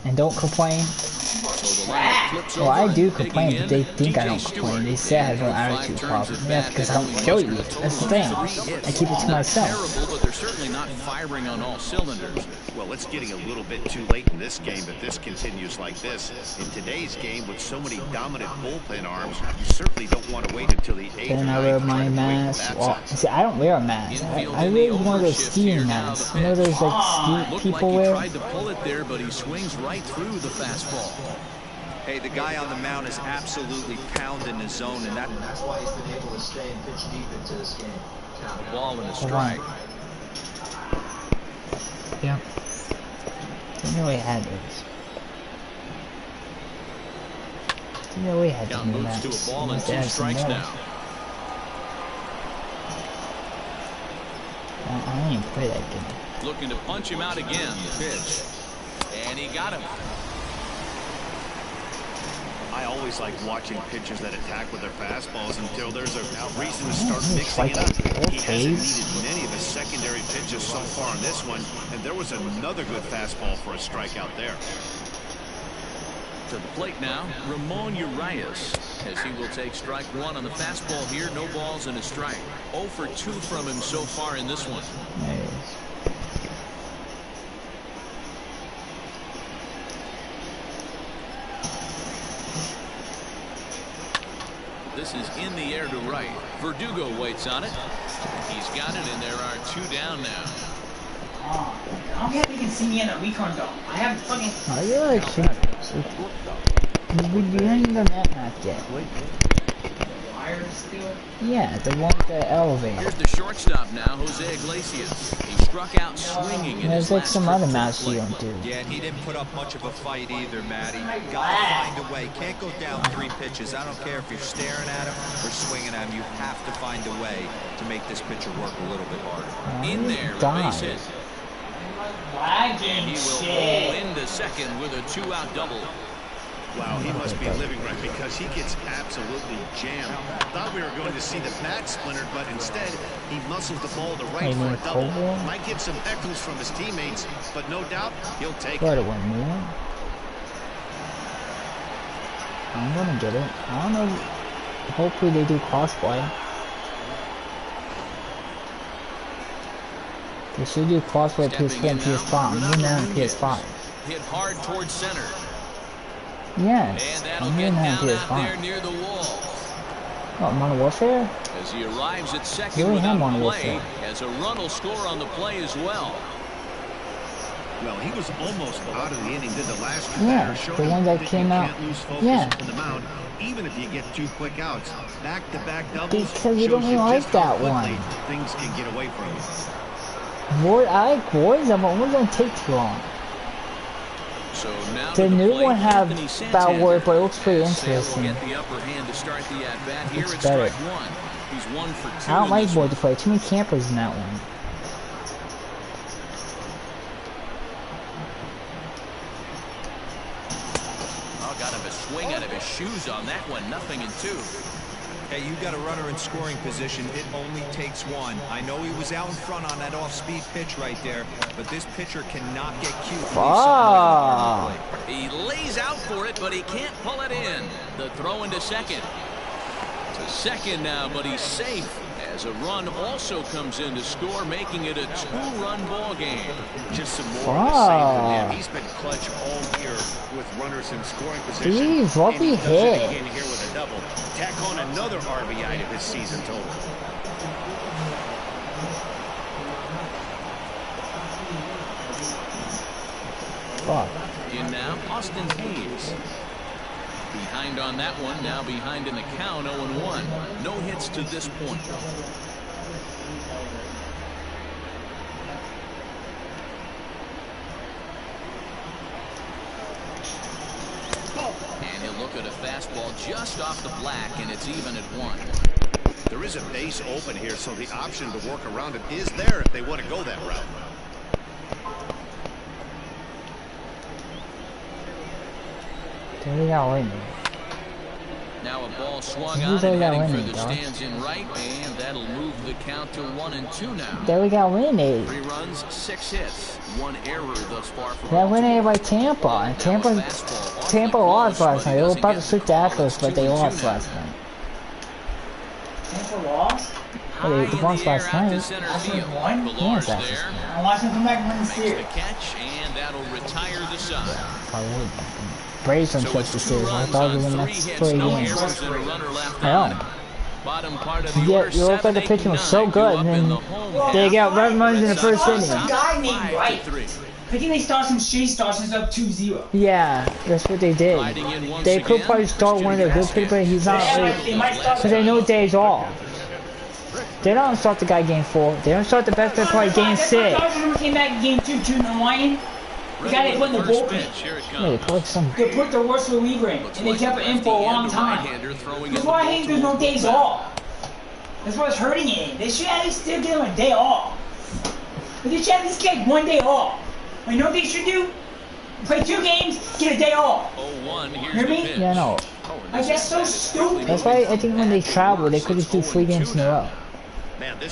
And don't complain. So the lineup flips Well, I over do and complain, digging but they in, think I DJ don't Stewart. complain. They say I have an attitude problem. Yeah, because I don't kill you. That's the thing. I keep it to myself. Terrible, but they're certainly not firing on all cylinders. Well, it's getting a little bit too late in this game, but this continues like this. In today's game, with so many dominant bullpen arms, you certainly don't want to wait until the 8th Then or I wear 9th to my try to break the mask. bats Well, up. see, I don't wear a mask. I wear one of those skiing masks. You know those like ski Looked people like he wear? tried to pull it there, but he swings right through the fastball. Hey, the guy on the mound is absolutely pounding the zone, and that's why he's been able to stay and pitch deep into this game. Ball and a strike. Yeah. Didn't know he had those. Didn't know he had Count some moves to a masks. ball and Must 2 have some strikes more. now. I didn't play that game. Looking to punch him out again. The pitch. And he got him. I always like watching pitchers that attack with their fastballs until there's a reason to start mixing it up. He hasn't needed many of his secondary pitches so far on this one, and there was another good fastball for a strikeout there. To the plate now, Ramon Urias, as he will take strike one on the fastball here. No balls and a strike. 0 for 2 from him so far in this one. Nice. This is in the air to right. Berdugo waits on it. He's got it, and there are 2 down now. I'm happy you can see me in a recon though. I have fucking. I really can't. We ain't done that map yet. Wires still? Yeah, the one with the elevator. Here's the shortstop now, Jose Iglesias. He struck out swinging in his There's like last some trip other to the maps you plate. don't do. Yeah, and he didn't put up much of a fight either, Matty. Gotta find a way. Can't go down 3 pitches. I don't care if you're staring at him or swinging at him. You have to find a way to make this pitcher work a little bit harder. In there, a base hit. And he will roll into second with a 2-out double. Wow, he must be living right because he gets absolutely jammed. Thought we were going to see the bat splintered, but instead he muscles the ball to right for a double. Might get some heckles from his teammates, but no doubt he'll take it. I'm gonna get it. I don't know. Hopefully they do crossplay. They should do crossplay PS4 and PS5. I'm doing that on PS5. Hit hard towards center. Yes, And that'll I'm get doing that on down out there PS5. near the wall. What, Modern Warfare? As he arrives at second Really without have a Modern play, Warfare. as a run will score on the play as well. Well, he was almost out of the inning. Did the last Yeah, batter show the him one that you came out. can't lose focus Yeah. on the mound, even if you get 2 quick outs. Back-to-back doubles. Because you don't shows really like just how that one. quickly things can get away from you. Void, I like Voids, but it won't take too long. So now The to new plate, one have Anthony Santander. Battle Word, but it looks pretty Sale will interesting. get the upper hand to start the at-bat. Here It's it's better. strike 1. He's 1 for 2. I don't in like this Void one. to play. Too many campers in that one. Oh, got him a swing out of his shoes on that one. 0-2. Hey, you got a runner in scoring position. It only takes one. I know he was out in front on that off-speed pitch right there, but this pitcher cannot get cute. He lays out for it, but he can't pull it in. The throw into second. To second now, but he's safe. As a run also comes in to score, making it a 2-run ball game. Just some more of the same from him. He's been clutch all year with runners in scoring position. Jeez, what and he we does it hit. again here with a double. Tack on another RBI to his season total. Fuck. In now, Austin Hayes. Behind on that one, now behind in the count, 0-1. No hits to this point. And he'll look at a fastball just off the black, and it's even at 1. There is a base open here, so the option to work around it is there if they want to go that route. There we go, wait. Now a ball swung Who's on and that heading for winning, the dog? stands in right, and that'll move the count to 1-2 now. There we got eliminated. 3 runs, 6 hits, 1 error thus far for Got eliminated by Baltimore. Tampa. And Now a Tampa fastball off Tampa the lost close, last but night. he They were doesn't about to get switch the to call. Astros, It's but they 2-2 lost now. last night. Tampa lost? High They in lost the air last out to night. center That's field. what won? Pilar's Yes, there. I watched him come back and win the Makes the series. catch, and that'll retire the side. Probably would. Braves don't So catch it's the 2 series. I runs thought on it was the 3 next hits, 3 no games. errors, and a runner left I on. know. Bottom part of the Yeah, order, you look like the 7, pitching 8, was so 9, good, up and in then the home they half. got red runs in the Red first Sox inning. up Guy named 5-3. Wright. Picking they start some shitty starts and up 2-0. Yeah, that's what they did. Riding in once They could again, probably start one of their good people, but he's not. They might start Because they know days off. They don't start the guy game 4. They don't start the best player probably game 6. Dodgers came back in game 2, 2-1. The guy they put in the First bullpen. pitch, here it Yeah, they comes. put some. They put their worst reliever in, and they kept it in for a long time. That's why I think there's no days off. That's what's hurting it. They should at least still give him a day off. But they should at least get 1 day off. You know what they should do? Play 2 games, get a day off. 0-1, You hear me? Yeah, no. Like, that's so stupid. That's why I think when they travel, they could just do 3 games in a row.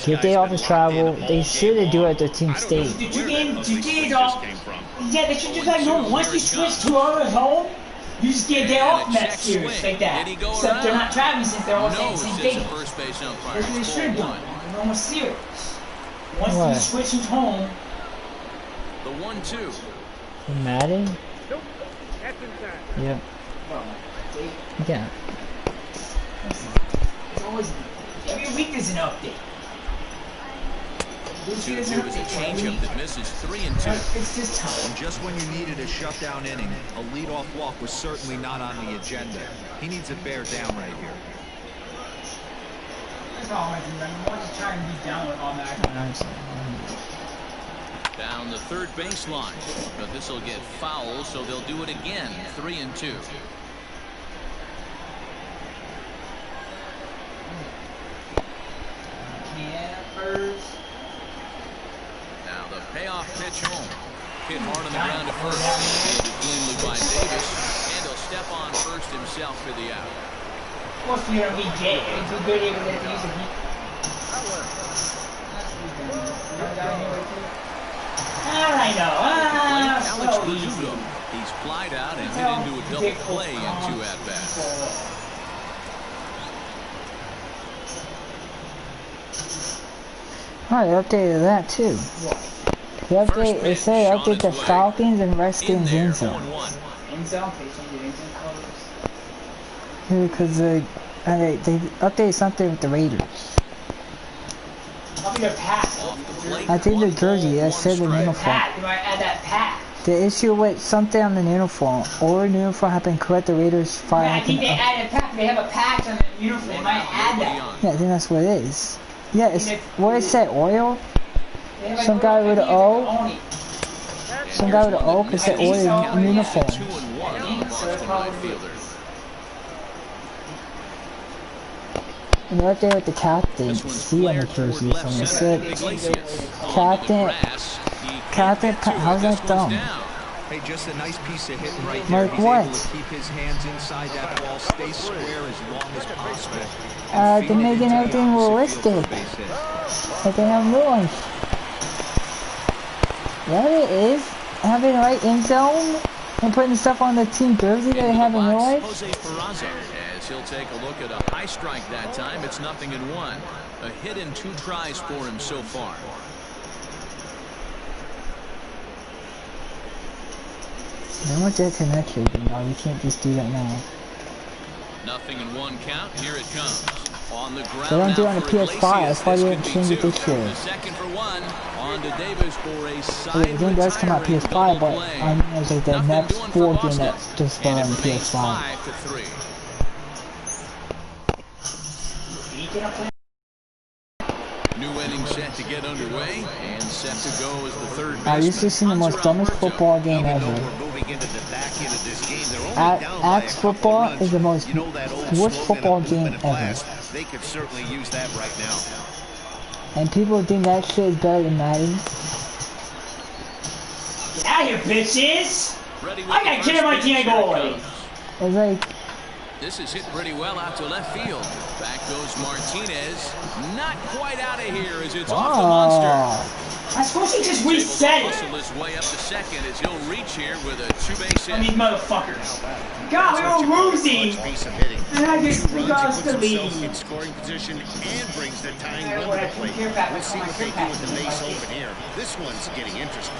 Get day off of travel. They should do it at their team state. The 2 days off. Yeah, they should just like, no, once you switch 2 hours home, you just get a day off next series, like that. Except they're not traveling since they're all saying the same thing. That's what they should have done. Normal series. Once you switch them home. The 1-2. Madden? Nope. That's inside. Yep. Yeah. It's always every week there's an update. 2-2 is a changeup that misses 3-2. It's just time. And just when you needed a shutdown inning, a leadoff walk was certainly not on the agenda. He needs to bear down right here. That's all I do. I want to try and be down with all that. Down the third baseline, but this will get foul, so they'll do it again. 3-2. Campers. Now the payoff pitch home. Hit hard on the ground at first. Fielded cleanly by Davis, and he'll step on first himself for the out. What's the EJ? It's a good able to use it. I know. Alex Berdugo. He's flied out and hit into a double play in 2 at-bats. Oh, they updated that too. They say update the Falcons and Redskins end zone. Because they updated something with the Raiders. I think the jersey that said the uniform. The issue with something on the uniform, or the uniform had been correct, the Raiders fire. I think they added a patch. They have a patch on the uniform. They might add that. Yeah, I think that's what it is. Yeah, it's what it said, oil. Some guy with an O. Some guy with an O could say oil in uniform. And right there with the captain, C on the jersey, so it said Captain, how's that dumb? Hey, just a nice piece of hitting right there. Like what? Keep his hands inside that ball, stay square as long as possible. They're making everything realistic. Like they have noise. That it is. Having the right end zone and putting stuff on the team jersey that they have in noise. Perazo, as he'll take a look at a high strike that time. It's 0-1. A hit in 2 tries for him so far. I want that connection, you know, you can't just do that now. 0-1 count, here it comes. On the ground. They don't do it on the PS5, that's why they didn't change it this year. The second for 1. On to Davis for a side. The game does come out PS5, but I know it's like the next 4 game that's just for on PS5. New inning set to get underway and set to go as the third baseman. I used to see the most dumbest football game ever. Axe football is the most worst football game ever. They could certainly use that right now. And people think that shit is better than Madden. Get out of here, bitches! I got kid on my team goalie. It's like. This is hit pretty well out to left field. Back goes Martinez. Not quite out of here as it's off the monster. I'm supposed to just reset it. His way up to second as he'll reach here with a 2-base hit. These motherfuckers. God, we were losing. And I just got us the lead. In scoring position and brings the tying run to play. We'll see what they do with the base open here. This one's getting interesting.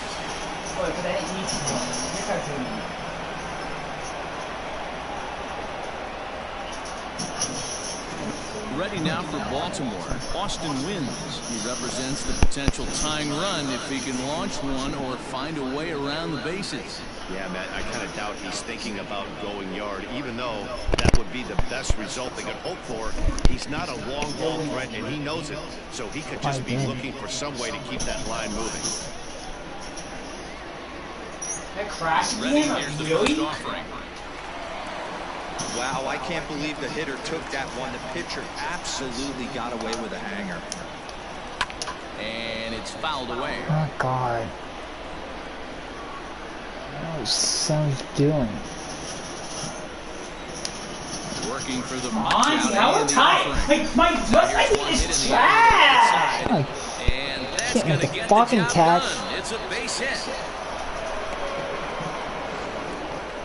Ready now for Baltimore. Austin wins. He represents the potential tying run if he can launch one or find a way around the bases. Yeah, Matt, I kind of doubt he's thinking about going yard, even though that would be the best result they could hope for. He's not a long ball threat, and he knows it, so he could just be looking for some way to keep that line moving. That crash Ready, game, here's the really? first offering. Wow, I can't believe the hitter took that one. The pitcher absolutely got away with a hanger. And it's fouled away. Oh God. What was Son's doing? Working for the punch out and the offering. My wrestling is trash! And that's going to get fucking the job catch. done. It's a base hit.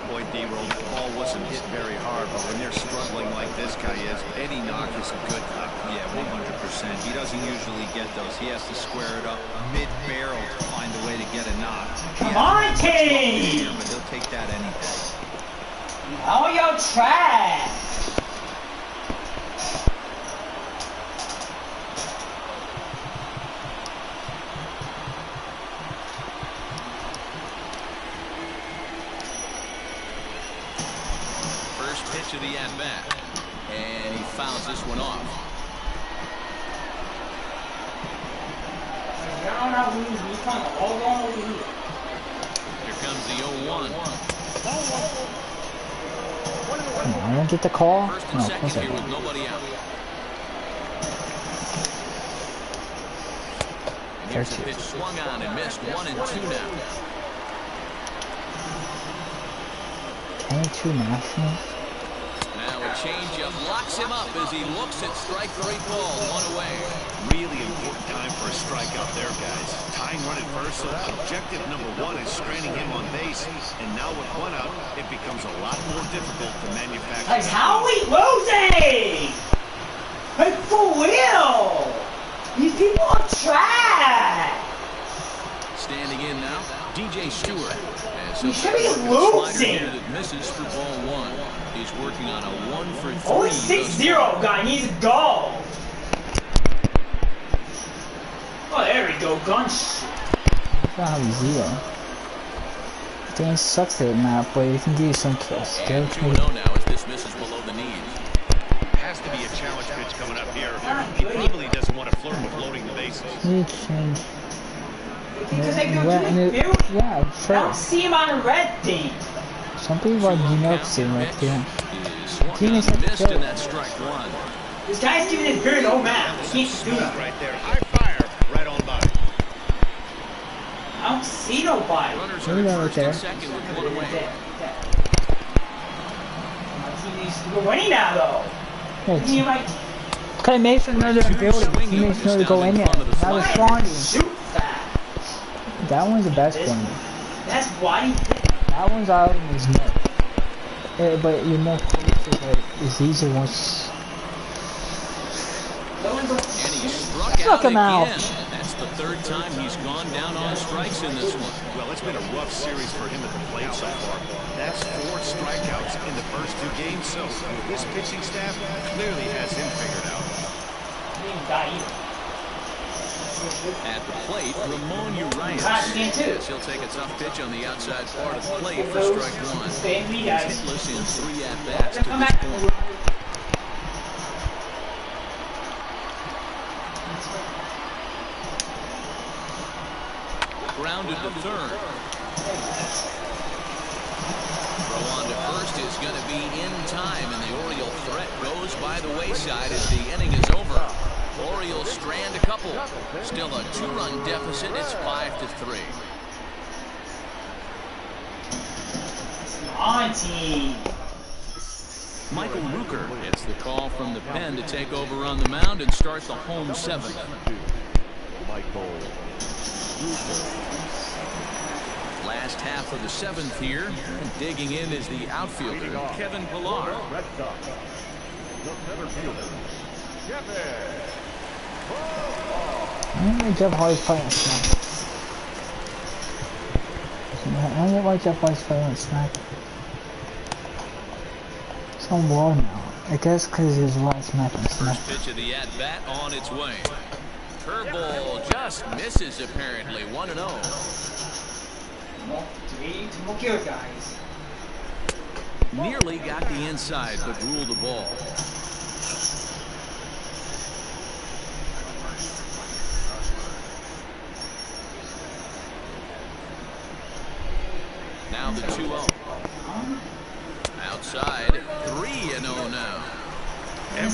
Boy, D-Roll, the ball wasn't hit very hard, but when they're struggling like this guy is, any knock is a good knock. Yeah, 100%. He doesn't usually get those. He has to square it up mid-barrel to find a way to get a knock. Come on, team! But he'll take that any day. Oh, yo, trash! First pitch of the at-bat. And he fouls this one off. Here comes the 0-1. I don't get the call. First and second here with nobody out. And here's the pitch swung on and missed. 1-2 now. 22 Nationals. Now a changeup locks him up as he looks at strike three ball. One away. Really important time for a strikeout there, guys. Tying run at first, so objective number one is stranding him on base. And now with one out, it becomes a lot more difficult to manufacture. Like, how are we losing? Like, for real? These people are trash! Standing in now, DJ Stewart. You should be losing! That misses for ball one. He's working on a 1-for-3. Only 6-0 guy needs to go. Oh, there we go, gunshot. Not how he's zero. Dang sucks at that, but you can give you some kills. And 2-0 now as this misses below the knees. Has to be a challenge pitch coming up here. He probably doesn't want to flirt with loading the bases. Because they go to the field? Yeah, I sure. don't see him on a red thing. Some people are noticing right there. Teammates have missed in that strike one. This guy's giving his beard no man. He can't do that. Right there. High fire. Right on by. I don't see nobody. Runners Maybe are right first there. and second with one away. We're winning now, though. He might Okay, Mason know they're building. Teammates know to go in there. Now they're responding. shoot fast. That one's the best one. That's why he did. That one's out in his neck. But you're more closer, but it's easier once. And he struck him out out. again. That's the third time he's gone down on strikes in this one. Well, it's been a rough series for him at the plate so far. That's 4 strikeouts in the first 2 games, so this pitching staff clearly has him figured out. At the plate, Ramon Urias. He'll take a tough pitch on the outside part of the plate for strike one. He's hitless in 3 at-bats to this point. Grounded to third. Throw on to first is going to be in time, and the Oriole threat goes by the wayside as the inning is over. Orioles strand a couple. Still a 2-run deficit. It's 5-3. Auntie. Michael Rooker gets the call from the pen to take over on the mound and start the home 7th. Last half of the 7th here, and digging in is the outfielder, Kevin Pillar. I don't know Jeff Hardy's playing a smack. I don't know why Jeff Hardy's playing a smack. It's on wall now. I guess because his right smack and smack. First pitch of the at-bat on its way. Curveball just misses apparently. 1-0. Two more kill guys. Nearly got the inside, but ruled the ball. Now the 2-0. Outside, 3-0 now.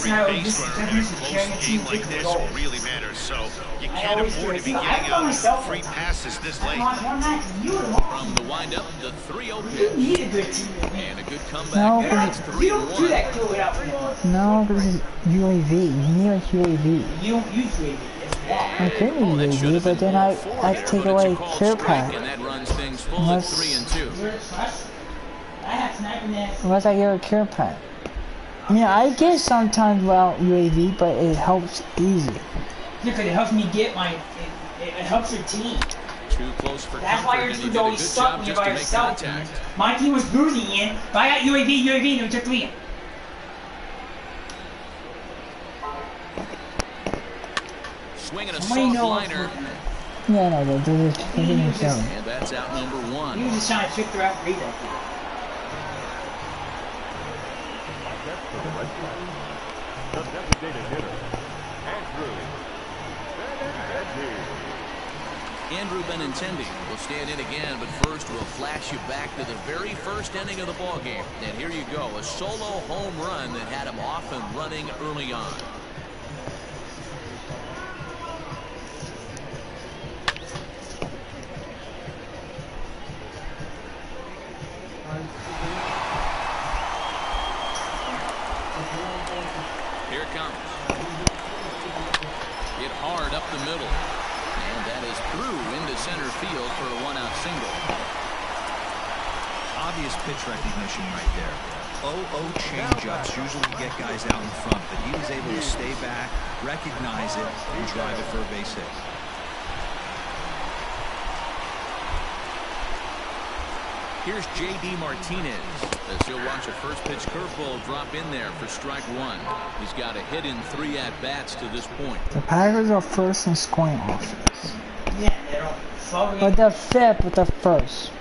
every base runner in a close game like this really matters, so you can't afford to be giving out free passes this late. From the windup, the 3-0 pitch. And a good comeback. No, There. It's 3-1. No, this is UAV. You need a UAV. You don't use UAV. I could use UAV, but then I take away care pack. And that runs things full at 3-2. Unless I get a care pack. I mean, I get sometimes without UAV, but it helps easy. Because it helps me get my, it helps your team. Too close for That's comfort, why your and he team's did a always good stuck job when you're just by to make yourself. contact. My team was losing in, but I got UAV, and we took 3. Swinging a Somebody soft know liner. Yeah, no, they're just thinking themselves. And that's out number 1. He was just trying to trick the referee that day. The designated hitter, Andrew Benintendi will stand in again, but first we'll flash you back to the very first inning of the ballgame. And here you go, a solo home run that had him off and running early on. Here it comes. Hit hard up the middle. And that is through into center field for a 1-out single. Obvious pitch recognition right there. 0-0 changeups usually get guys out in front, but he was able to stay back, recognize it, and drive it for a base hit. Here's J.D. Martinez as he'll watch a first pitch curveball drop in there for strike 1. He's got a hit in 3 at-bats to this point. The Packers are first in scoring offense. Yeah, they don't. But they're fifth with the first.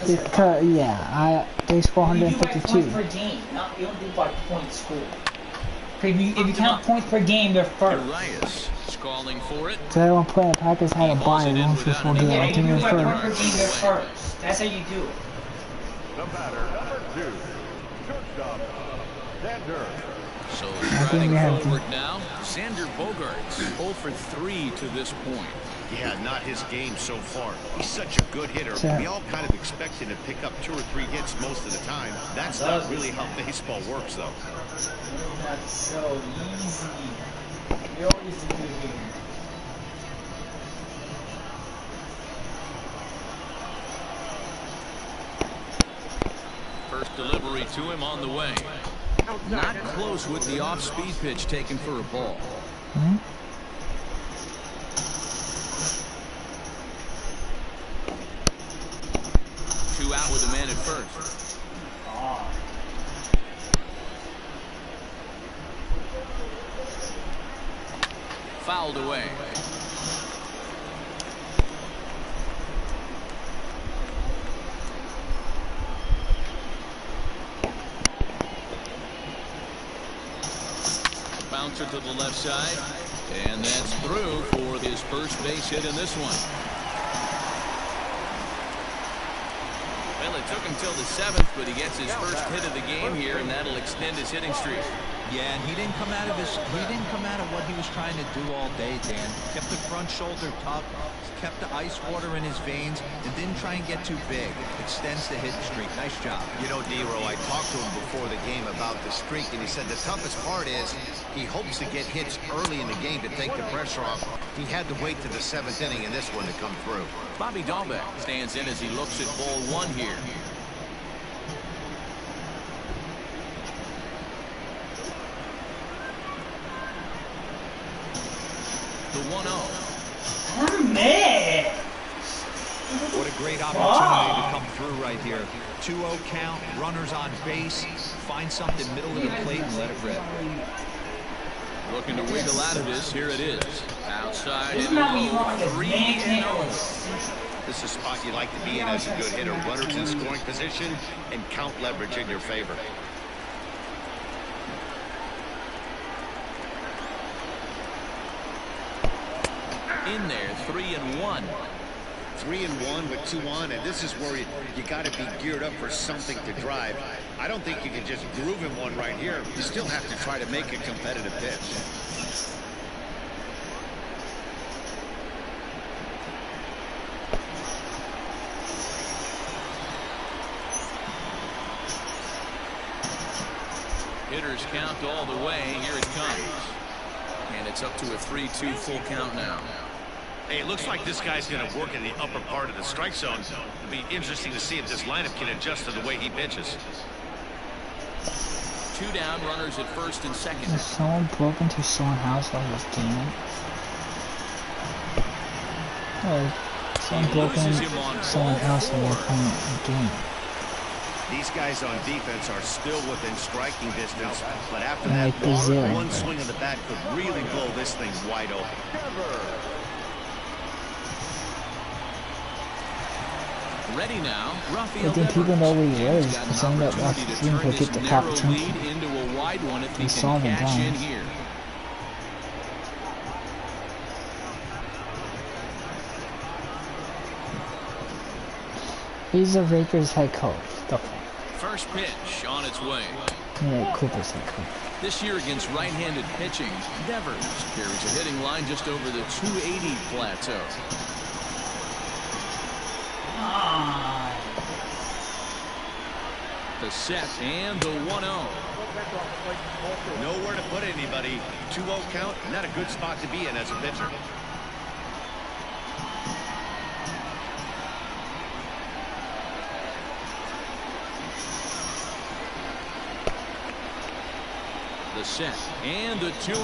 Because, yeah, they score You do by 152. points per game, you don't do by points scored. If you count points per game, they're first. Urias calling for it. So everyone playing the Packers had a bye in 154 game. Yeah, I you think do they're by points per first. game, they're first. That's how you do it. the batter, number 2, shortstop, Xander. So think striding we have forward now, Xander Bogaerts 0 for 3 to this point. Yeah, not his game so far. He's such a good hitter. Yeah. We all kind of expect him to pick up 2 or 3 hits most of the time. That's not really how baseball works, though. That's so easy. You always do it. First delivery to him on the way. Not close with the off-speed pitch taken for a ball. Hmm? 2 out with a man at first. Fouled away. Bouncer to the left side, and that's through for his first base hit in this one. Well, it took him till the 7th, but he gets his first hit of the game here, and that'll extend his hitting streak. Yeah, and he didn't come out of what he was trying to do all day, Dan. Kept the front shoulder tough, kept the ice water in his veins, and didn't try and get too big. Extends the hitting streak. Nice job. You know, D-Row, I talked to him before the game about the streak, and he said the toughest part is he hopes to get hits early in the game to take the pressure off. He had to wait to the 7th inning in this one to come through. Bobby Dahlbeck stands in as he looks at ball 1 here. The 1-0. Man! What a great opportunity to come through right here. 2-0 count, runners on base. Find something middle of the plate and let it rip. Looking to wiggle out of this. Here it is. Outside Isn't and that what you want like a 3-0. This is a spot you like to be in as a good hitter. Runners in scoring position and count leverage in your favor. In there, 3-1. 3-1 with 2 on, and this is where you got to be geared up for something to drive. I don't think you can just groove him one right here. You still have to try to make a competitive pitch. Hitters count all the way. Here it comes. And it's up to a 3-2 full count now. Hey, it looks like this guy's going to work in the upper part of the strike zone. It'll be interesting to see if this lineup can adjust to the way he pitches. 2 down, runners at first and second. Is someone broke into someone's house while he was gaming? Someone broke into someone's house while they were playing a game. These guys on defense are still within striking distance, but after Like that ball, one right? swing of the bat could really blow this thing wide open. Ready now. I think people know where he is. Someone that wants to see him go get the top attention. Into a wide one if he saw can him cash in down. here. He's the Lakers head coach. First pitch on its way. Yeah, Cooper's head coach. This year against right-handed pitching, Devers carries a hitting line just over the 280 plateau. The set and the 1-0. Nowhere to put anybody. 2-0 count, not a good spot to be in as a pitcher. The set and the 2-0.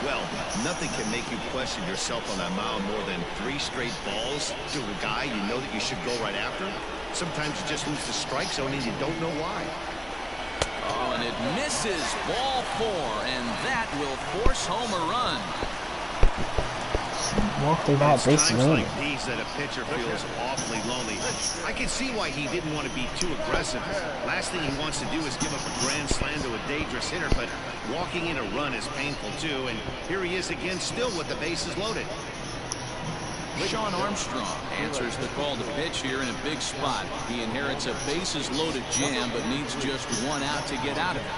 Well, nothing can make you question yourself on that mound more than 3 straight balls to a guy you know that you should go right after. Sometimes you just lose the strike zone and you don't know why. Oh, and it misses. Ball 4, and that will force home a run. Walked it out It's times basically. like these that a pitcher feels awfully lonely. I can see why he didn't want to be too aggressive. Last thing he wants to do is give up a grand slam to a dangerous hitter, but walking in a run is painful too, and here he is again still with the bases loaded. Sean Armstrong answers the call to pitch here in a big spot. He inherits a bases loaded jam, but needs just 1 out to get out of it.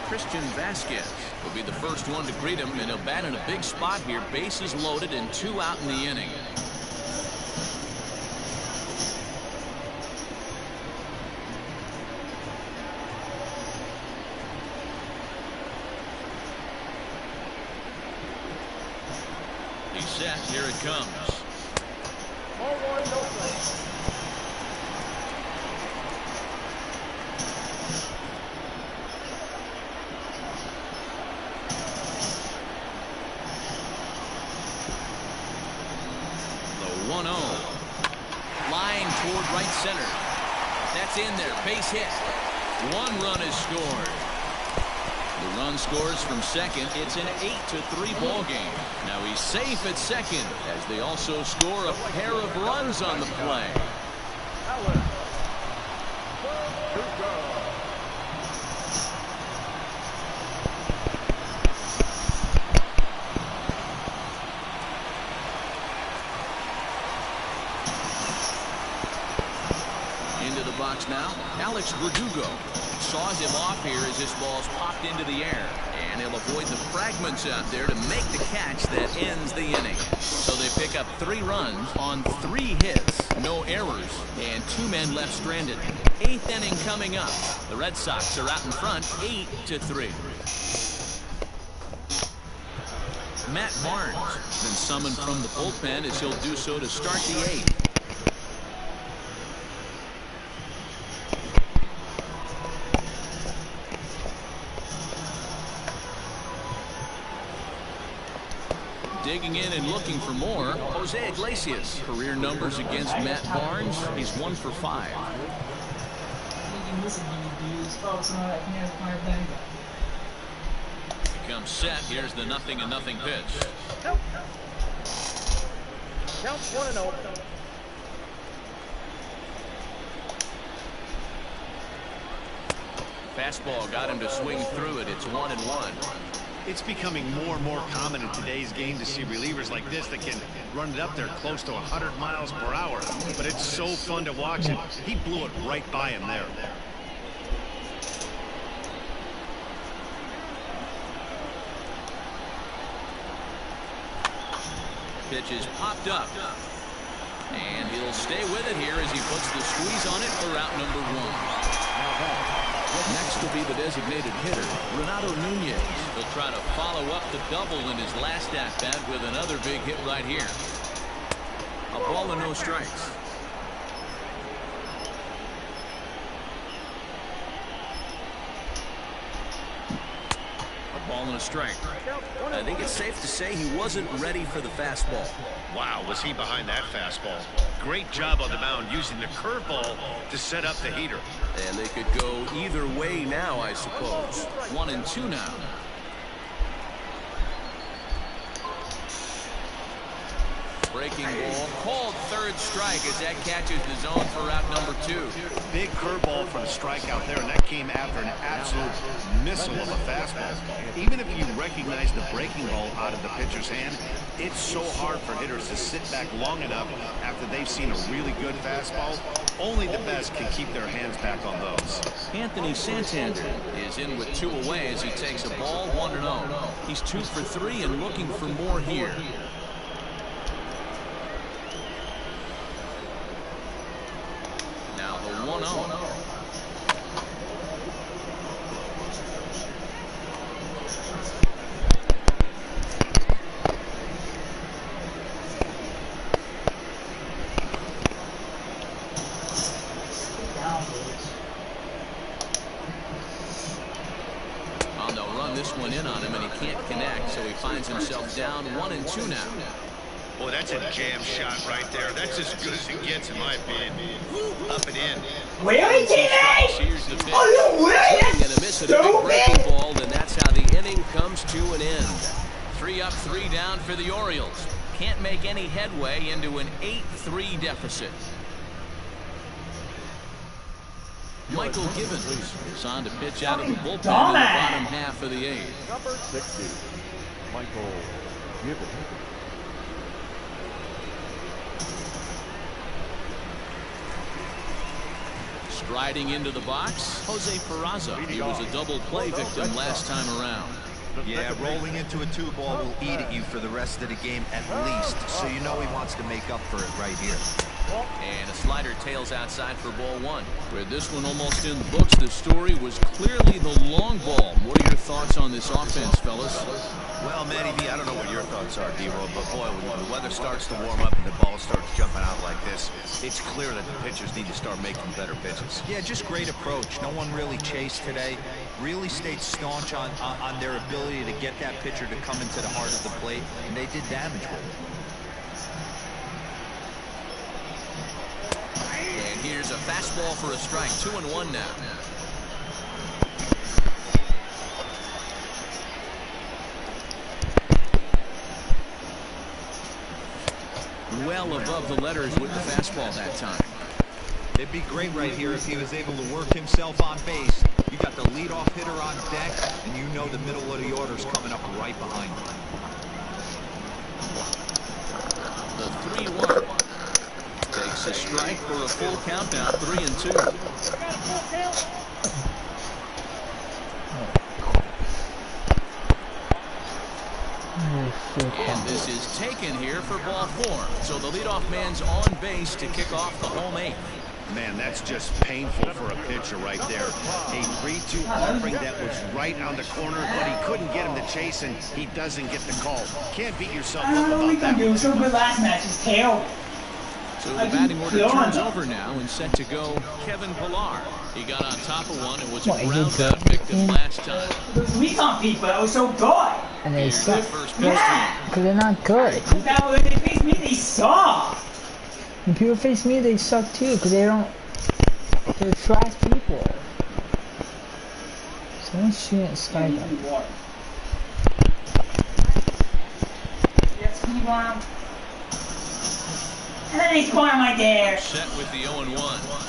Christian Vasquez will be the first one to greet him, and he'll bat in a big spot here. Bases loaded and 2 out in the inning. He's set. Here it comes. The 1-0. Line toward right center. That's in there. Base hit. 1 run is scored. The run scores from second. It's an 8-3 ball game. Now he's safe at second as they also score a pair of runs on the play. Into the box now, Alex Berdugo saws him off here as this ball's popped into the air, and he'll avoid the fragments out there to make the catch that ends the inning. So they pick up 3 runs on 3 hits, no errors, and 2 men left stranded. 8th inning coming up. The Red Sox are out in front, 8-3. Matt Barnes been summoned from the bullpen as he'll do so to start the 8th. Digging in and looking for more, Jose Iglesias. Career numbers against Matt Barnes, he's 1 for 5. He comes set. Here's the 0-0 pitch. Count 1-0. Fastball got him to swing through it. It's 1-1. It's becoming more and more common in today's game to see relievers like this that can run it up there close to 100 miles per hour. But it's so fun to watch it. He blew it right by him there. Pitch is popped up. And he'll stay with it here as he puts the squeeze on it for out number 1. Next will be the designated hitter, Renato Nunez. He'll try to follow up the double in his last at-bat with another big hit right here. A ball and no strikes. A ball and a strike. I think it's safe to say he wasn't ready for the fastball. Wow, was he behind that fastball. Great job on the mound using the curveball to set up the heater. And they could go either way now, I suppose. 1-2 now. Breaking ball called third strike as that catches the zone for out number 2. Big curveball for the strikeout there, and that came after an absolute missile of a fastball. Even if you recognize the breaking ball out of the pitcher's hand, it's so hard for hitters to sit back long enough after they've seen a really good fastball. Only the best can keep their hands back on those. Anthony Santander is in with 2 away as he takes a ball 1-0. He's 2 for 3 and looking for more here. Now the 1-0. Oh, they'll run this one in on him, and he can't connect, so he finds himself down 1-2 now. Boy, that's a jam shot right there. That's as good as it gets, in my opinion. Up and in. Really, teammate? Here's the pitch. Oh, no way! Swing and a miss at a big breaking ball, and that's how the inning comes to an end. 3 up, 3 down for the Orioles. Can't make any headway into an 8-3 deficit. Michael Gibbons is on to pitch out of the bullpen in the bottom half of the 8th. Number 60, Michael Gibbons. Striding into the box, Jose Perazo. He was a double play victim last time around. Yeah, rolling into a 2-ball will eat at you for the rest of the game at least, so you know he wants to make up for it right here. And a slider tails outside for ball 1. With this one almost in the books, the story was clearly the long ball. What are your thoughts on this offense, fellas? Well, Matty B, I don't know what your thoughts are, D-Roll, but boy, when the weather starts to warm up and the ball starts jumping out like this, it's clear that the pitchers need to start making better pitches. Yeah, just great approach. No one really chased today. Really stayed staunch on their ability to get that pitcher to come into the heart of the plate, and they did damage with it. And here's a fastball for a strike. 2-1 now. Well above the letters with the fastball that time. It'd be great right here if he was able to work himself on base. You got the leadoff hitter on deck, and you know the middle of the order's coming up right behind him. The 3-1. Takes a strike for a full count now, 3-2. And this is taken here for ball 4. So the leadoff man's on base to kick off the home 8th. Man, that's just painful for a pitcher right there. A 3-2 offering that was right on the corner, but he couldn't get him to chase, and he doesn't get the call. Can't beat yourself up about that. It was so good last match. It's terrible. So the batting order turns over now and set to go Kevin Pillar. He got on top of one and was a ground out victim last time. Those recon people, it was so good. And they suck. Yeah. Because they're not good. When they face me, they suck. When people face me, they suck too. Because they don't... They're trash people. Someone's shooting at Skype. Yes, Steve. And then he's going right there. Set with the 0-1.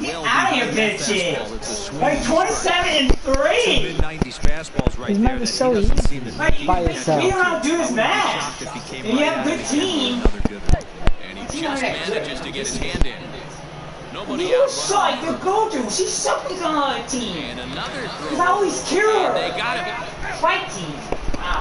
Get out of here, bitches! Like 27 and 3. Mid-90s fastballs right there. He's so easy by yourself. You don't know how to do this match. And you have a good team. And he just manages to get his hand in. Nobody You out. suck. You're go-to. She's something on the team. And another throw. Because I always kill her. They got him. Fight team. Wow.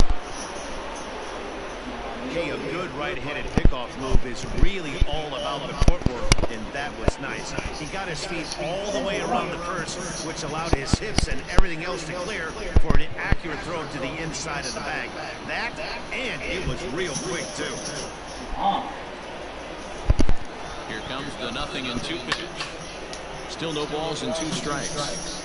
Hey, a good right-handed pickoff move is really all about the footwork, and that was nice. He got his feet all the way around the first, which allowed his hips and everything else to clear for an accurate throw to the inside of the bag. That, and it was real quick, too. Here comes the 0-2 pitch. Still no balls and 2 strikes.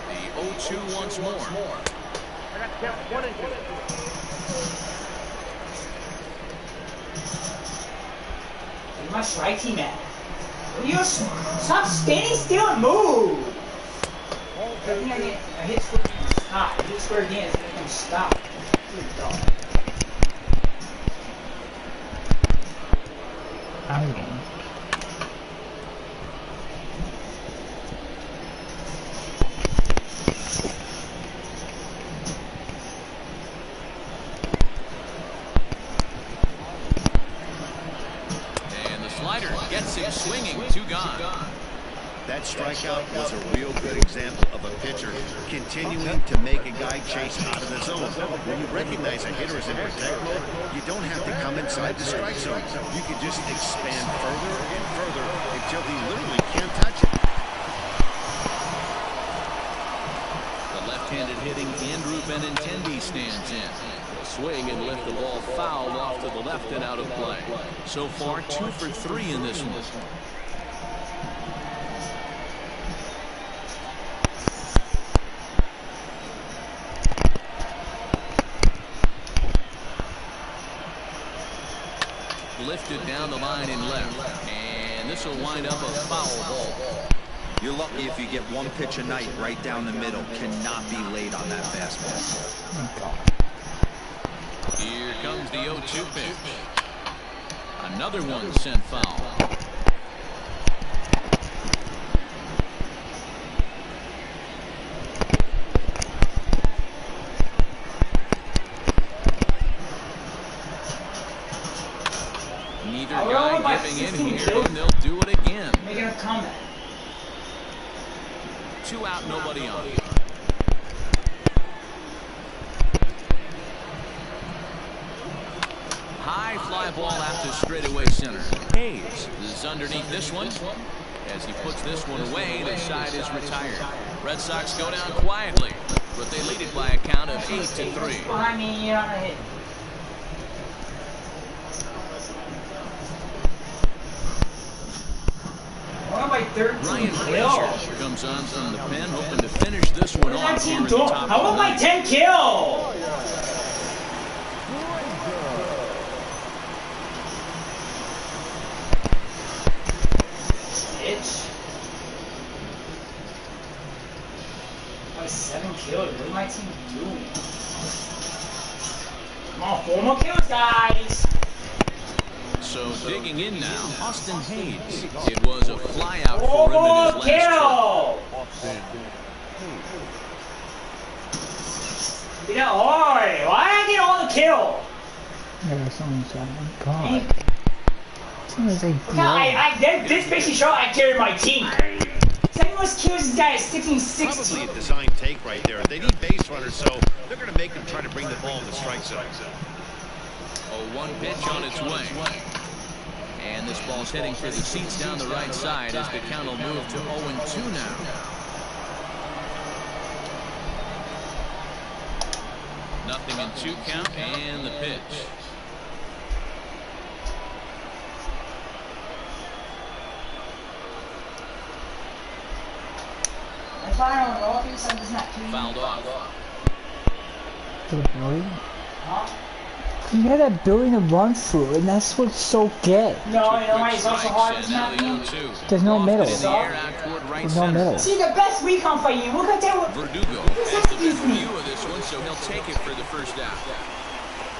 The 0-2 once more. Where's my strike team at? You stop standing still and move. I think I hit square again. Stop. I hit square again. It's going to stop. Good dog. I'm going. Gets him swinging, 2 gone. That strikeout was a real good example of a pitcher continuing to make a guy chase out of the zone. When you recognize a hitter is in protect mode, you don't have to come inside the strike zone. You can just expand further and further until he literally can't touch it. The left-handed hitting Andrew Benintendi stands in. Swing and lift the ball fouled off to the left and out of play. So far, 2 for 3 in this one. Lifted down the line in left, and this will wind up a foul ball. You're lucky if you get 1 pitch a night right down the middle. Cannot be late on that fastball. Here comes the 0-2 pitch. Another one sent foul. Neither guy giving in here, and they'll do it again. Making a comeback. 2 out, nobody on. High fly ball out to straightaway center. Hayes is underneath this one. As he puts this one away, the side is retired. Red Sox go down quietly, but they lead it by a count of 8-3. I mean, you don't hit. By 13 Ryan kills. Frazier comes on from the pen, hoping to finish this one off. How about my 10 kills? Bitch. My 7 kills. What is my team doing? Come on, 4 more kills, guys. So digging in now, Austin Hayes. It was a fly out for him in his last kill. Get out hard. Why did I get all the kill? Yeah, someone's on. God. Someone's like, this basically showed I carried my team. Second most kills this guy is 16-16. Probably a design take right there. They need base runners, so they're going to make them try to bring the ball to the strike zone. A 1 pitch on its way. And this ball's heading for the seats down the right side as the count will move to 0-2 now. Nothing in 2 count and the pitch. Fouled off. Huh? You have that building to run through, and that's what's so good. No, you know why it's also hard to not be. There's no middle. There's no middle. See, the best recon for you. We're gonna tell what. Berdugo has the best view of this one, so he'll take it for the first down.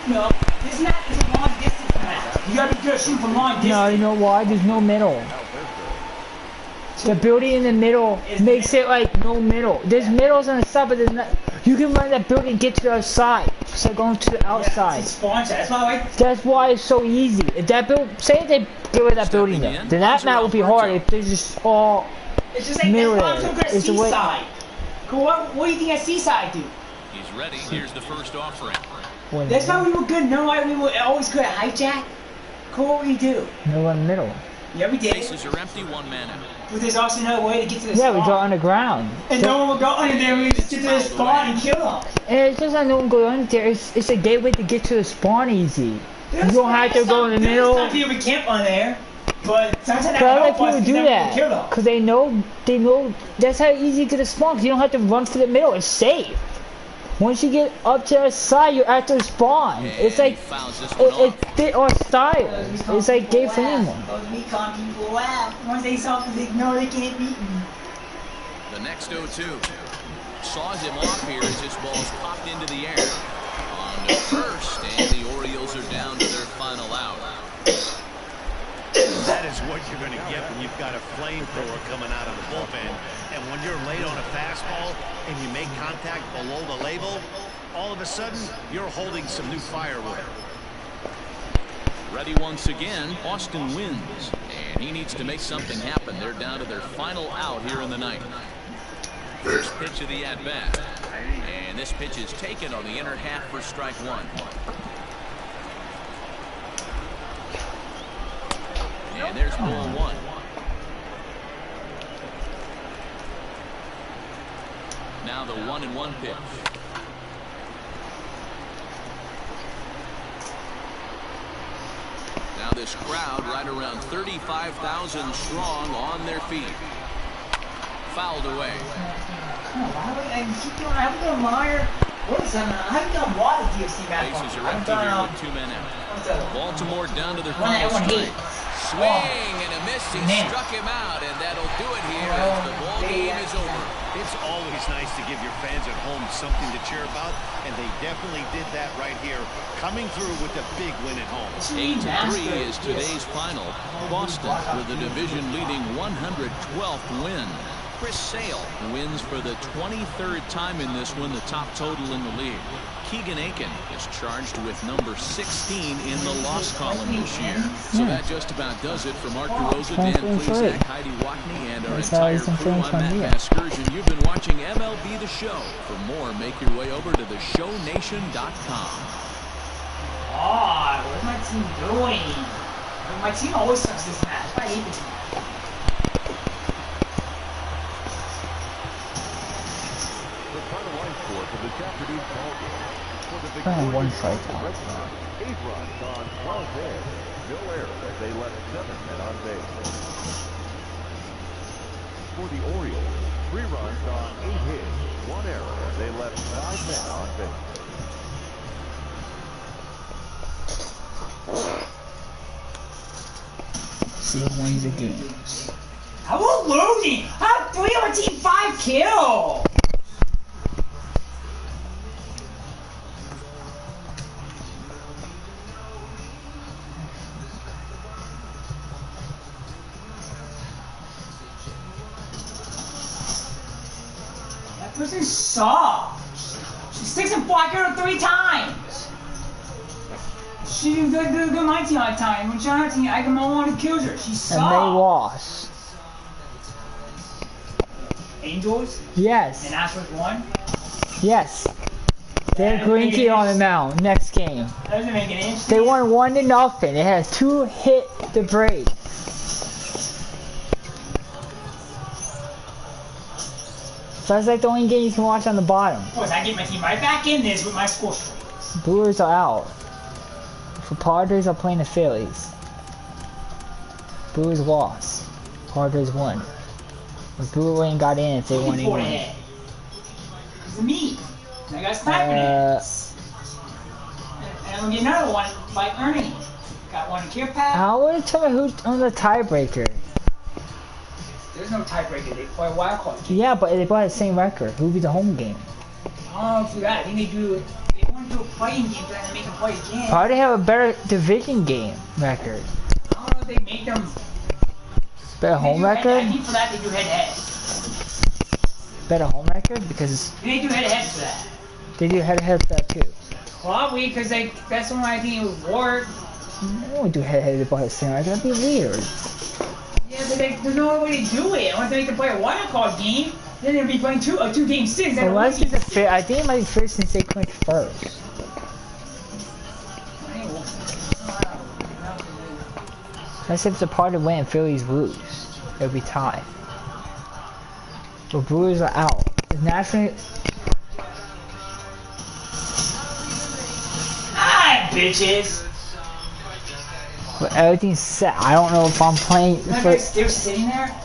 No, this not is a long distance match. You gotta be good shooting from long distance. No, you know why? There's no middle. The building in the middle makes it like no middle. There's middles on the side, but there's not. You can run that building and get to the other side. It's like going to the outside. That's why it's so easy. If that say if they get rid of that building there, then that map would be hard if they just all it's just like middle that's why I'm it's so good at Seaside. What do you think at Seaside do? He's ready. Here's the first offering. That's why we were good. No, why we were always good at hijack. Cool, what we do? No in the middle. Yeah, we did. Bases are empty, one man out. But there's also another way to get to the spawn. Yeah, we go underground. And no one will go under there. We just get to the spawn and kill them. And it's just like no one go under there. It's a gateway to get to the spawn easy. You don't have to go in the middle. There's some people camp on there. But sometimes I like people do that because they know that's how easy to get a spawn. Because you don't have to run for the middle. It's safe. Once you get up to the side, you're at the spawn. It's like it fit our style. It's like gay for anyone. Those recon people, wow. Once they saw because they know they can't beat me. The next 0-2 saws him off here as his ball's popped into the air. On to first, and the Orioles are down to their final out. That is what you're going to get when you've got a flamethrower coming out of the bullpen. And when you're late on a fastball and you make contact below the label, all of a sudden, you're holding some new firewood. Ready once again, Boston wins. And he needs to make something happen. They're down to their final out here in the ninth. First pitch of the at-bat. And this pitch is taken on the inner half for strike one. And there's ball one. Now the 1-1 pitch. Now this crowd right around 35,000 strong on their feet. Fouled away. Bases are empty here with 2 men out. Baltimore down to their final strike. Swing and a miss. He struck him out, and that'll do it here as the ball game is over. It's always nice to give your fans at home something to cheer about, and they definitely did that right here, coming through with a big win at home. 8-3 is today's final. Boston with the division-leading 112th win. Chris Sale wins for the 23rd time in this one, the top total in the league. Keegan Aiken is charged with number 16 in the loss column this year. So that just about does it for Mark DeRosa, Dan Plesac, Heidi Wackney, and our entire crew. I'm Matt Vasquez. You've been watching MLB The Show. For more, make your way over to theshownation.com. Oh, what's my team doing? My team always sucks this match. I hate the team. One strike out. 8 runs on 12 hits. No errors as they left 7 men on base. For the Orioles, 3 runs on 8 hits. 1 error as they left 5 men on base. See who wins the games. How about losing? How 3 on team 5 kill? Person sucks. She 6 and 4. I killed her 3 times. She didn't good my team all the time. When John team, I come on and kills her. She sucks. And they lost. Angels? Yes. And Astros won? Yes. They're Greenkey on the mound next game. That doesn't make any sense. They won 1-0. It has 2 hit the break. So that's like the only game you can watch on the bottom. Of course, I get my team right back in this with my score streaks. Brewers are out. For Padres are playing the Phillies. Brewers lost. Padres won. The Brewers ain't got in if they won anyway. It's me. I got sniper names. And then we'll get another one by Ernie. Got one in Care Pack. I want to tell me who's on the tiebreaker. There's no tiebreaker. They play a wild card. Yeah, but they play the same record. Who'll be the home game? I don't know if that. I think they want to do a playing game, but then they make them play again. Probably have a better division game record. I don't know if they make them. Better home record? I think for that they do head-to-head. Better home record? Because They do head-to-head for that. they do head-to-head for that too. Probably, because that's the only I think it would work. They won't do head-to-head about the same record. That'd be weird. Yeah, but there's no other way to do it. Unless they make them play a wild card game, then they'll be playing a two-game series. Unless it's a fair, I think it might be fair since they clinched first. Unless if the party win and Phillies lose, it'll be tied. The Brewers are out. The National. Hi, bitches. But everything's set. I don't know if I'm playing. They're sitting there.